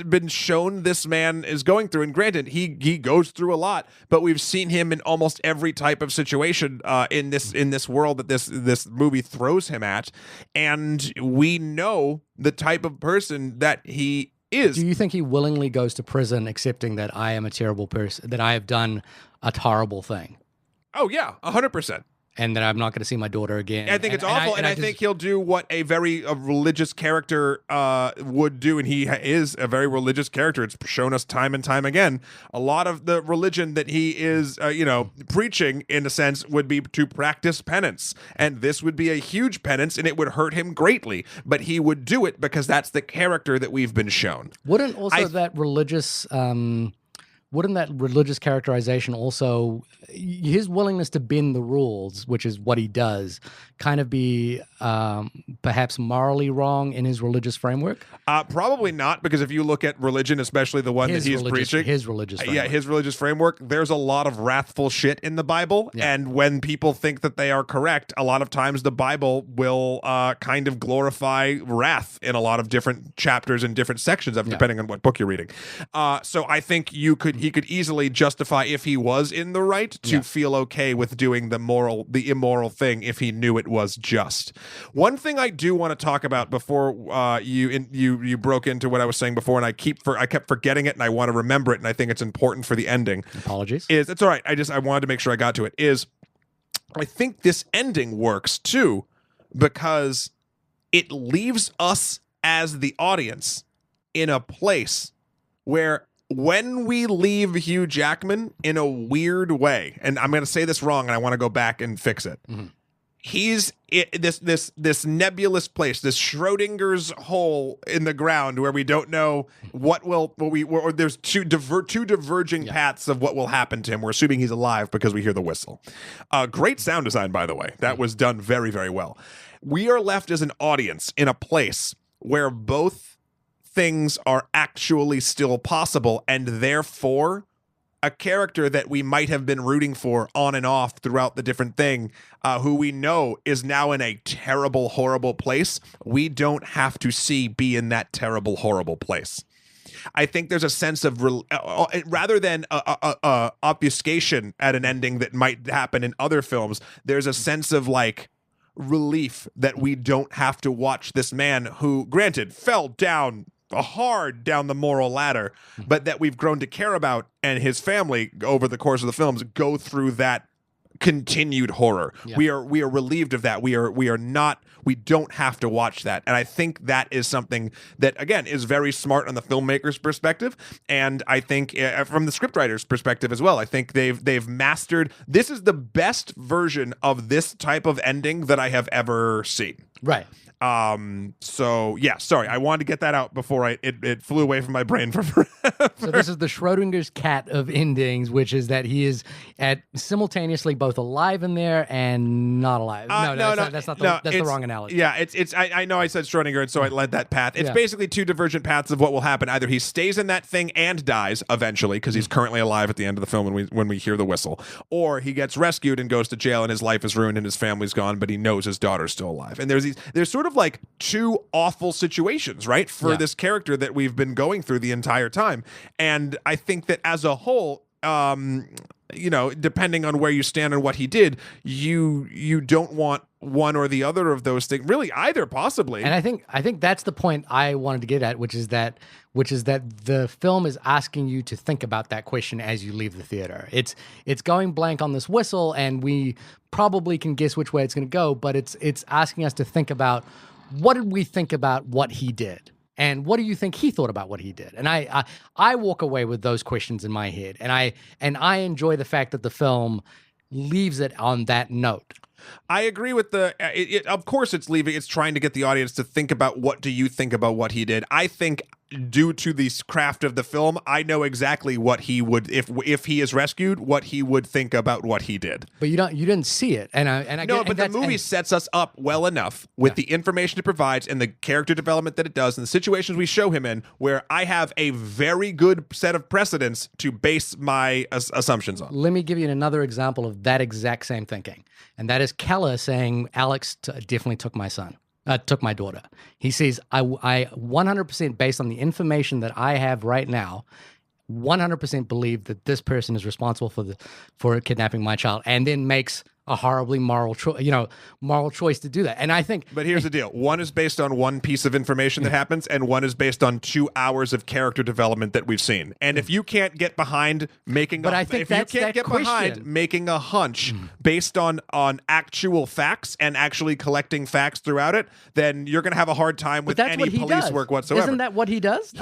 been shown this man is going through, and granted, he goes through a lot, but we've seen him in almost every type of situation in this world that this movie throws him at, and we know the type of person that he is. Do you think he willingly goes to prison, accepting that I am a terrible person, that I have done a horrible thing? Oh yeah, 100%. And that I'm not going to see my daughter again. I think it's awful, and I think he'll do what a very religious character would do, and he is a very religious character. It's shown us time and time again. A lot of the religion that he is, preaching, in a sense, would be to practice penance, and this would be a huge penance, and it would hurt him greatly, but he would do it because that's the character that we've been shown. Wouldn't that religious characterization also, his willingness to bend the rules, which is what he does, kind of be perhaps morally wrong in his religious framework? Probably not, because if you look at religion, especially the one that he's preaching, his religious framework, there's a lot of wrathful shit in the Bible, and when people think that they are correct, a lot of times the Bible will kind of glorify wrath in a lot of different chapters and different sections of, depending on what book you're reading. So I think he could easily justify, if he was in the right, to feel okay with doing the immoral thing if he knew it was just. One thing I do want to talk about before you broke into what I was saying before, and I kept forgetting it, and I want to remember it, and I think it's important for the ending. Apologies. It's all right. I wanted to make sure I got to it. I think this ending works too because it leaves us as the audience in a place where when we leave Hugh Jackman in a weird way, and I'm going to say this wrong and I want to go back and fix it. Mm-hmm. He's this nebulous place, this Schrodinger's hole in the ground where we don't know or there's two diverging paths of what will happen to him. We're assuming he's alive because we hear the whistle. Great sound design, by the way. That was done very, very well. We are left as an audience in a place where both things are actually still possible, and therefore a character that we might have been rooting for on and off throughout the different thing, who we know is now in a terrible, horrible place, we don't have to be in that terrible, horrible place. I think there's a sense of, rather than obfuscation at an ending that might happen in other films, there's a sense of like relief that we don't have to watch this man who, granted, fell down hard down the moral ladder, but that we've grown to care about, and his family over the course of the films go through that continued horror. Yeah. We are relieved of that. We don't have to watch that. And I think that is something that, again, is very smart on the filmmaker's perspective, and I think from the scriptwriter's perspective as well. I think they've mastered, this is the best version of this type of ending that I have ever seen. Right. So yeah, sorry, I wanted to get that out before it flew away from my brain for forever. So this is the Schrodinger's cat of endings, which is that he is simultaneously both alive in there and not alive. That's the wrong analogy. Yeah, I know I said Schrodinger, and so I led that path. It's basically two divergent paths of what will happen. Either he stays in that thing and dies eventually because he's currently alive at the end of the film when we hear the whistle, or he gets rescued and goes to jail and his life is ruined and his family's gone, but he knows his daughter's still alive. And there's sort of like two awful situations, right, for this character that we've been going through the entire time. And I think that as a whole, depending on where you stand and what he did, you don't want one or the other of those things, really either, possibly. And I think that's the point I wanted to get at, which is that the film is asking you to think about that question as you leave the theater. It's going blank on this whistle, and we probably can guess which way it's going to go, but it's asking us to think about, what did we think about what he did? And what do you think he thought about what he did? And I walk away with those questions in my head, and I enjoy the fact that the film leaves it on that note. I agree with of course it's trying to get the audience to think about, what do you think about what he did? I think due to the craft of the film, I know exactly what he would, if he is rescued, what he would think about what he did. But you didn't see it, the movie sets us up well enough with the information it provides and the character development that it does and the situations we show him in, where I have a very good set of precedents to base my assumptions on. Let me give you another example of that exact same thinking, and that is Keller saying Alex definitely took my daughter. He says, I 100%, based on the information that I have right now, 100% believe that this person is responsible for kidnapping my child, and then makes a horribly moral choice to do that. And I think, but here's the deal: one is based on one piece of information that happens, and one is based on 2 hours of character development that we've seen. And if you can't get behind making, making a hunch based on actual facts and actually collecting facts throughout it, then you're going to have a hard time with any police work whatsoever. Isn't that what he does?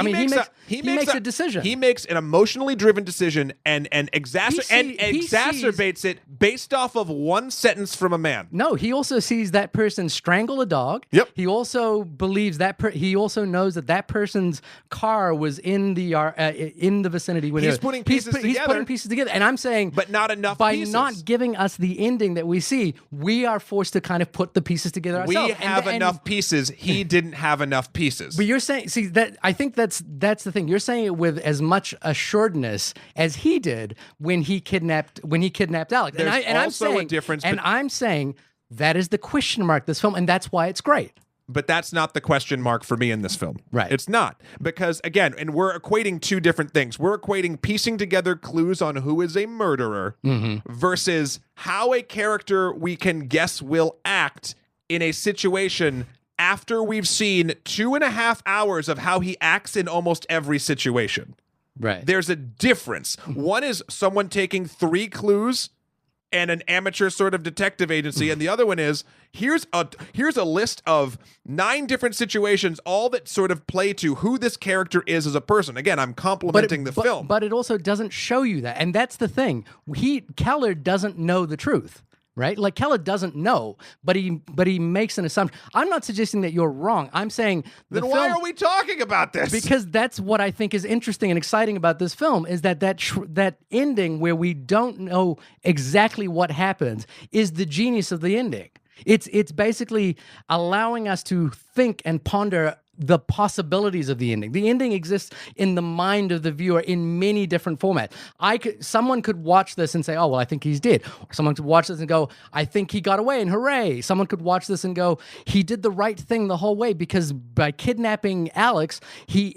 He makes a decision. He makes an emotionally driven decision and exacerbates it based off of one sentence from a man. No, he also sees that person strangle a dog. Yep. He also believes he also knows that person's car was in the vicinity when he's putting pieces together. He's putting pieces together, and I'm saying, but not enough. By pieces. Not giving us the ending that we see, we are forced to kind of put the pieces together ourselves. We have enough pieces. He didn't have enough pieces. But you're saying, I think that's the thing. You're saying it with as much assuredness as he did when he kidnapped Alex. I'm saying that is the question mark this film, and that's why it's great. But that's not the question mark for me in this film. Right. It's not. Because, again, and we're equating 2 different things. We're equating piecing together clues on who is a murderer versus how a character we can guess will act in a situation after we've seen 2.5 hours of how he acts in almost every situation. Right. There's a difference. One is someone taking 3 clues and an amateur sort of detective agency, and the other one is here's a list of 9 different situations, all that sort of play to who this character is as a person. Again, I'm complimenting the film. But it also doesn't show you that, and that's the thing. Keller doesn't know the truth. Right? Like Keller doesn't know, but he makes an assumption. I'm not suggesting that you're wrong. I'm saying then why are we talking about this? Because that's what I think is interesting and exciting about this film is that ending where we don't know exactly what happens is the genius of the ending. It's basically allowing us to think and ponder the possibilities of the ending. The ending exists in the mind of the viewer in many different formats. Someone could watch this and say, oh, well, I think he's dead. Or someone could watch this and go, I think he got away and hooray. Someone could watch this and go, he did the right thing the whole way because by kidnapping Alex, he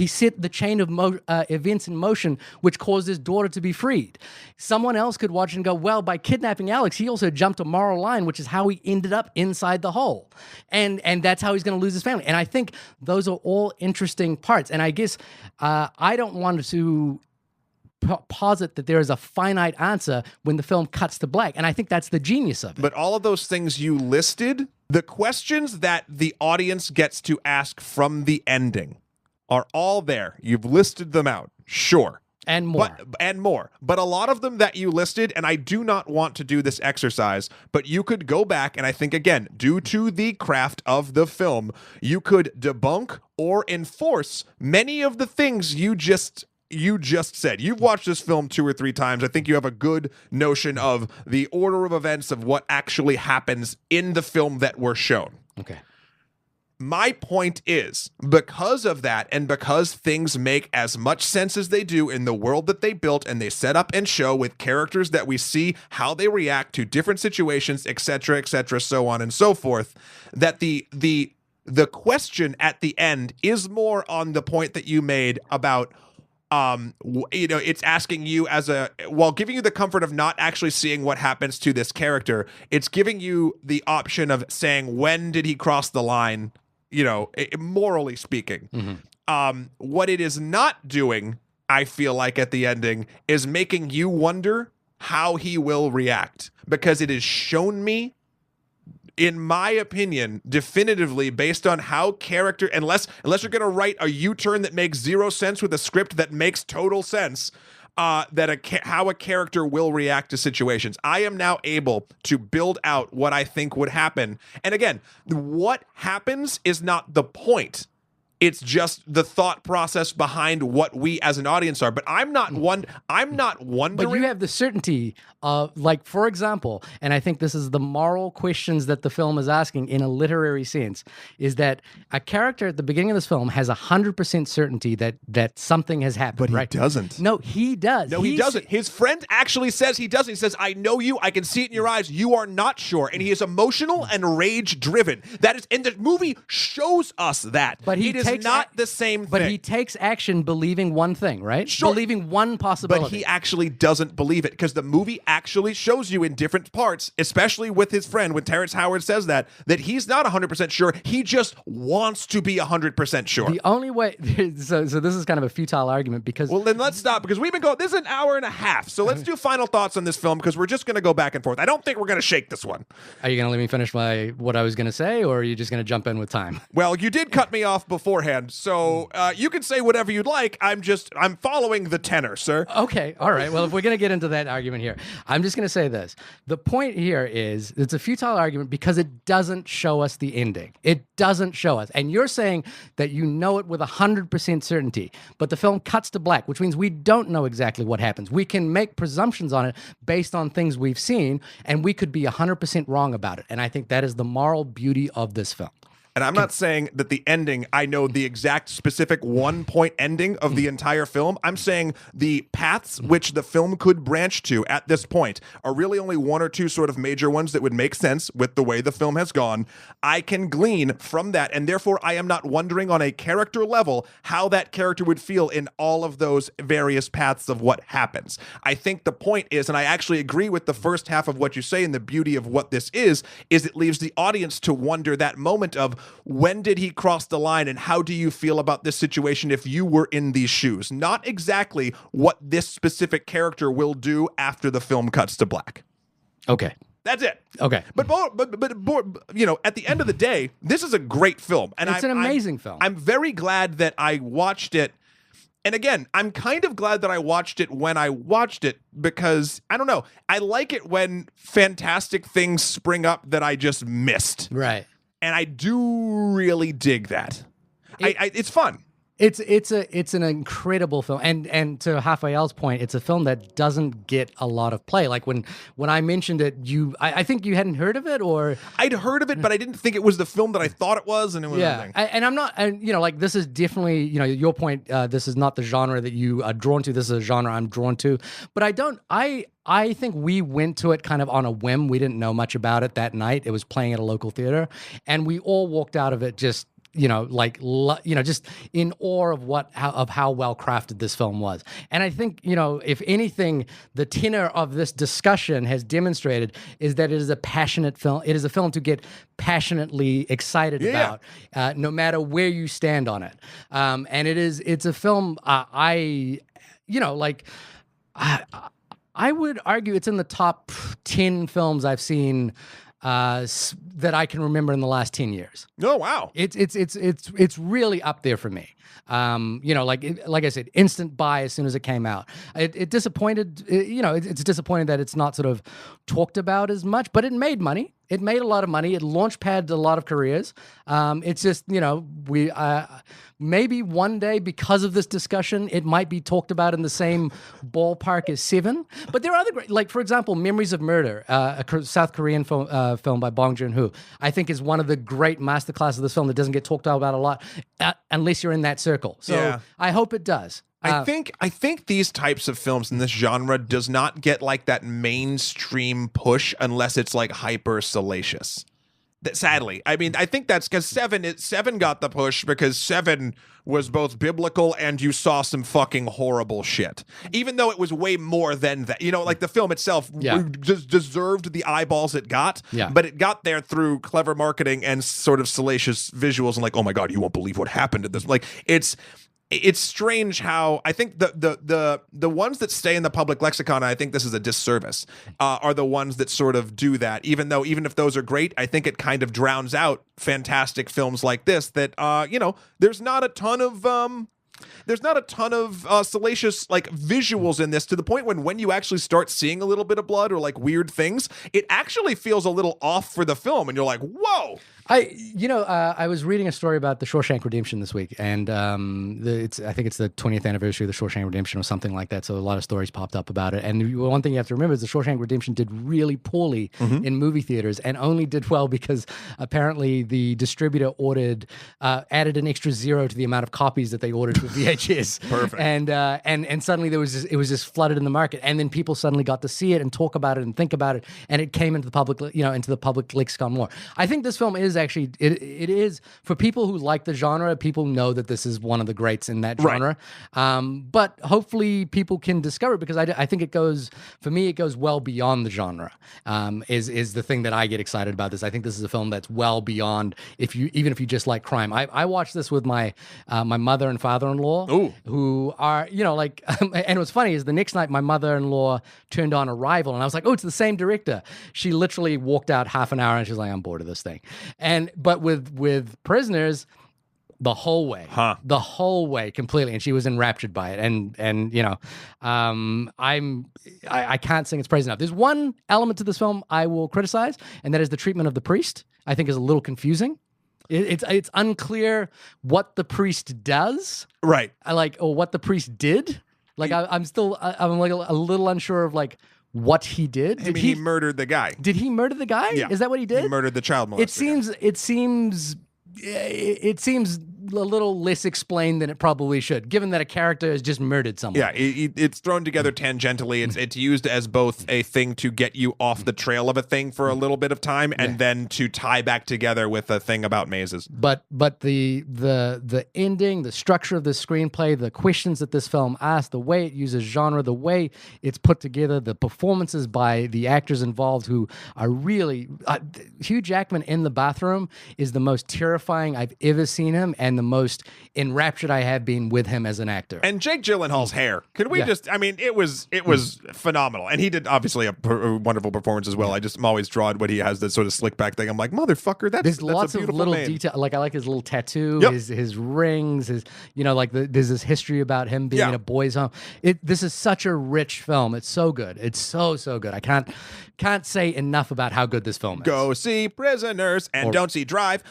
set the chain of events in motion, which caused his daughter to be freed. Someone else could watch and go, well, by kidnapping Alex, he also jumped a moral line, which is how he ended up inside the hole. And that's how he's going to lose his family. And I think those are all interesting parts. And I guess I don't want to posit that there is a finite answer when the film cuts to black. And I think that's the genius of it. But all of those things you listed, the questions that the audience gets to ask from the ending are all there. You've listed them out. Sure. And more. But a lot of them that you listed, and I do not want to do this exercise, but you could go back, and I think, again, due to the craft of the film, you could debunk or enforce many of the things you just said. You've watched this film 2 or 3 times. I think you have a good notion of the order of events of what actually happens in the film that we're shown. Okay. My point is, because of that, and because things make as much sense as they do in the world that they built and they set up and show with characters that we see how they react to different situations, etc., so on and so forth, that the question at the end is more on the point that you made about it's asking you while giving you the comfort of not actually seeing what happens to this character, it's giving you the option of saying, when did he cross the line? Morally speaking. Mm-hmm. What it is not doing, I feel like at the ending, is making you wonder how he will react. Because it has shown me, in my opinion, definitively, based on how character, unless you're going to write a U-turn that makes 0 sense with a script that makes total sense, how a character will react to situations. I am now able to build out what I think would happen. And again, what happens is not the point. It's just the thought process behind what we as an audience are. But I'm not wondering. But you have the certainty of, like, for example, and I think this is the moral questions that the film is asking in a literary sense, is that a character at the beginning of this film has 100% certainty that something has happened. But right? He doesn't. No, he does. No, he doesn't. His friend actually says he doesn't. He says, I know you. I can see it in your eyes. You are not sure. And he is emotional and rage-driven. That is, and the movie shows us that. But it is not the same thing. But he takes action believing one thing, right? Sure. Believing one possibility. But he actually doesn't believe it, because the movie actually shows you in different parts, especially with his friend, when Terrence Howard says that he's not 100% sure. He just wants to be 100% sure. The only way... So this is kind of a futile argument because... Well, then let's stop, because we've been going... This is an hour and a half, so let's do final thoughts on this film, because we're just going to go back and forth. I don't think we're going to shake this one. Are you going to let me finish what I was going to say, or are you just going to jump in with time? Well, you did cut me off beforehand, so you can say whatever you'd like. I'm following the tenor, sir. Okay, all right. Well, if we're going to get into that argument here, I'm just going to say this. The point here is it's a futile argument because it doesn't show us the ending. It doesn't show us. And you're saying that you know it with 100% certainty, but the film cuts to black, which means we don't know exactly what happens. We can make presumptions on it based on things we've seen, and we could be 100% wrong about it. And I think that is the moral beauty of this film. And I'm not saying that the ending, I know the exact specific 1-point ending of the entire film. I'm saying the paths which the film could branch to at this point are really only one or two sort of major ones that would make sense with the way the film has gone. I can glean from that, and therefore I am not wondering on a character level how that character would feel in all of those various paths of what happens. I think the point is, and I actually agree with the first half of what you say, and the beauty of what this is it leaves the audience to wonder that moment of, when did he cross the line, and how do you feel about this situation if you were in these shoes? Not exactly what this specific character will do after the film cuts to black. Okay. That's it. Okay. But at the end of the day, this is a great film. And it's an amazing film. I'm very glad that I watched it. And again, I'm kind of glad that I watched it when I watched it, because, I don't know, I like it when fantastic things spring up that I just missed. Right. And I do really dig that. It's fun. It's an incredible film, and to Raphael's point, it's a film that doesn't get a lot of play. Like when I mentioned it, I think you hadn't heard of it, or I'd heard of it, but I didn't think it was the film that I thought it was, and it was and I'm not, and like this is definitely your point. This is not the genre that you are drawn to. This is a genre I'm drawn to, but I think we went to it kind of on a whim. We didn't know much about it that night. It was playing at a local theater, and we all walked out of it just just in awe of how well crafted this film was. And I think, if anything, the tenor of this discussion has demonstrated is that it is a passionate film. It is a film to get passionately excited about, no matter where you stand on it. And it's a film I would argue it's in the top 10 films I've seen that I can remember in the last 10 years. Oh, wow. It's really up there for me. Like I said, instant buy as soon as it came out. It disappointed, it's disappointing that it's not sort of talked about as much, but it made money. It made a lot of money. It launchpadded a lot of careers. It's just, we maybe one day, because of this discussion, it might be talked about in the same ballpark as Seven. But there are other great, like, for example, Memories of Murder, a South Korean film by Bong Joon-ho, I think is one of the great masterclasses of this film that doesn't get talked about a lot unless you're in that circle. So I hope it does. I think these types of films in this genre does not get like that mainstream push unless it's like hyper salacious. Sadly, I mean, I think that's because Seven got the push because Seven was both biblical and you saw some fucking horrible shit. Even though it was way more than that, like the film itself just deserved the eyeballs it got. Yeah. But it got there through clever marketing and sort of salacious visuals and like, oh my god, you won't believe what happened to this. Like it's strange how I think the ones that stay in the public lexicon, and I think this is a disservice, are the ones that sort of do that. Even if those are great, I think it kind of drowns out fantastic films like this that there's not a ton of salacious like visuals in this, to the point when you actually start seeing a little bit of blood or like weird things, it actually feels a little off for the film, and you're like, whoa. I was reading a story about the Shawshank Redemption this week, and I think it's the 20th anniversary of the Shawshank Redemption or something like that. So a lot of stories popped up about it. And one thing you have to remember is the Shawshank Redemption did really poorly in movie theaters, and only did well because apparently the distributor added an extra 0 to the amount of copies that they ordered for VHS. Perfect. And suddenly it was just flooded in the market, and then people suddenly got to see it and talk about it and think about it, and it came into the public lexicon more. I think this film is actually it is for people who like the genre. People know that this is one of the greats in that genre, but hopefully people can discover it, because I think it goes well beyond the genre. Is the thing that I get excited about this. I think this is a film that's well beyond even if you just like crime. I watched this with my mother and father-in-law, who are and what's funny is the next night my mother-in-law turned on Arrival, and I was like, oh, it's the same director. She literally walked out half an hour and she's like, I'm bored of this thing. But with Prisoners, the whole way completely, and she was enraptured by it. I can't sing its praise enough. There's one element to this film I will criticize, and that is the treatment of the priest. I think is a little confusing. It's unclear what the priest does, right? Or what the priest did. I'm like a little unsure of like what he did. He murdered the guy. Did he murder the guy? Yeah. Is that what he did? He murdered the child molester. It seems it seems a little less explained than it probably should, given that a character has just murdered someone. Yeah, it's thrown together tangentially. It's used as both a thing to get you off the trail of a thing for a little bit of time, and then to tie back together with a thing about mazes. But the ending, the structure of the screenplay, the questions that this film asks, the way it uses genre, the way it's put together, the performances by the actors involved who are really... Hugh Jackman in the bathroom is the most terrifying I've ever seen him, and the most enraptured I have been with him as an actor. And Jake Gyllenhaal's hair. Could we just... I mean, it was phenomenal. And he did, obviously, a wonderful performance as well. I'm always drawn when he has this sort of slick back thing. I'm like, motherfucker, that's lots a of beautiful little name. detail. Like, I like his little tattoo, Yep. his rings, there's this history about him being in a boys' home. This is such a rich film. It's so good. It's so good. I can't say enough about how good this film is. Go see Prisoners and don't see Drive.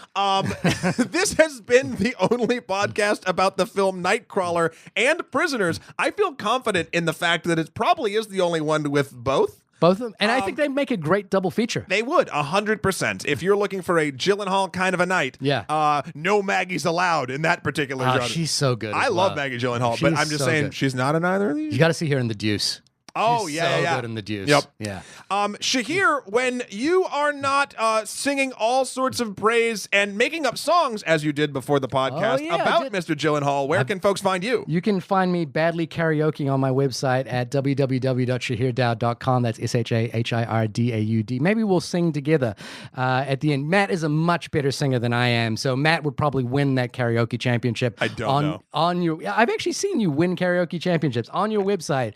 This has been the only podcast about the film Nightcrawler and Prisoners. I feel confident in the fact that it probably is the only one with both. Both of them. And I think they make a great double feature. They would, 100%. If you're looking for a Gyllenhaal kind of a night, no Maggie's allowed in that particular genre. She's so good. I love Maggie Gyllenhaal, but I'm just saying she's not in either of these. You got to see her in The Deuce. Oh, She's yeah, so good in The Deuce. Yep. Yeah. Shahir, when you are not singing all sorts of praise and making up songs, as you did before the podcast, about Mr. Gyllenhaal, where can folks find you? You can find me badly karaokeing on my website at www.shahirdaud.com. That's SHAHIRDAUD. Maybe we'll sing together at the end. Matt is a much better singer than I am, so Matt would probably win that karaoke championship. I don't know. I've actually seen you win karaoke championships on your website.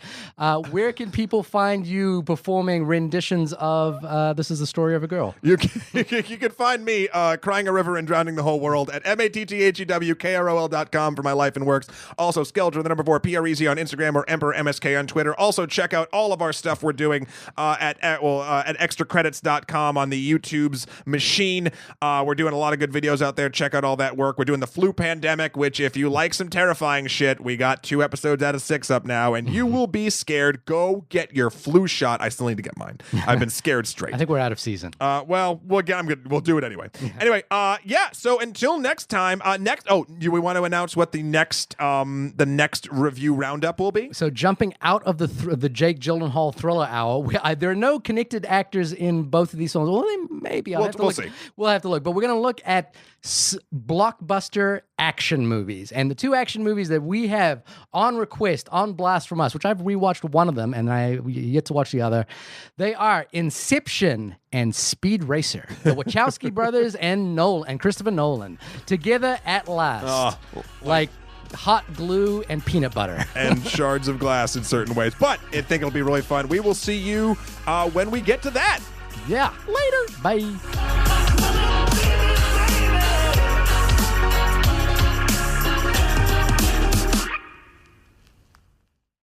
Where can people find you performing renditions of This Is the Story of a Girl? You can find me crying a river and drowning the whole world at MATTHEWKROL.com for my life and works. Also, Skeldra, the number 4, PREZ on Instagram, or Emperor MSK on Twitter. Also, check out all of our stuff we're doing at extracredits.com on the YouTube's machine. We're doing a lot of good videos out there. Check out all that work. We're doing the flu pandemic, which, if you like some terrifying shit, we got 2 episodes out of 6 up now, and you will be scared. Go get your flu shot. I still need to get mine. I've been scared straight. I think we're out of season. Well, I'm good. We'll do it anyway. Anyway, so until next time, do we want to announce what the next review roundup will be? So jumping out of the Jake Gyllenhaal Thriller Hour, there are no connected actors in both of these films. Well, maybe. We'll see. We'll have to look. But we're going to look at blockbuster action movies. And the 2 action movies that we have on request, on blast from us, which I've rewatched one of them and I yet to watch the other, they are Inception and Speed Racer. The Wachowski brothers and Christopher Nolan together at last. Like hot glue and peanut butter. And shards of glass in certain ways. But I think it'll be really fun. We will see you when we get to that. Yeah. Later. Bye.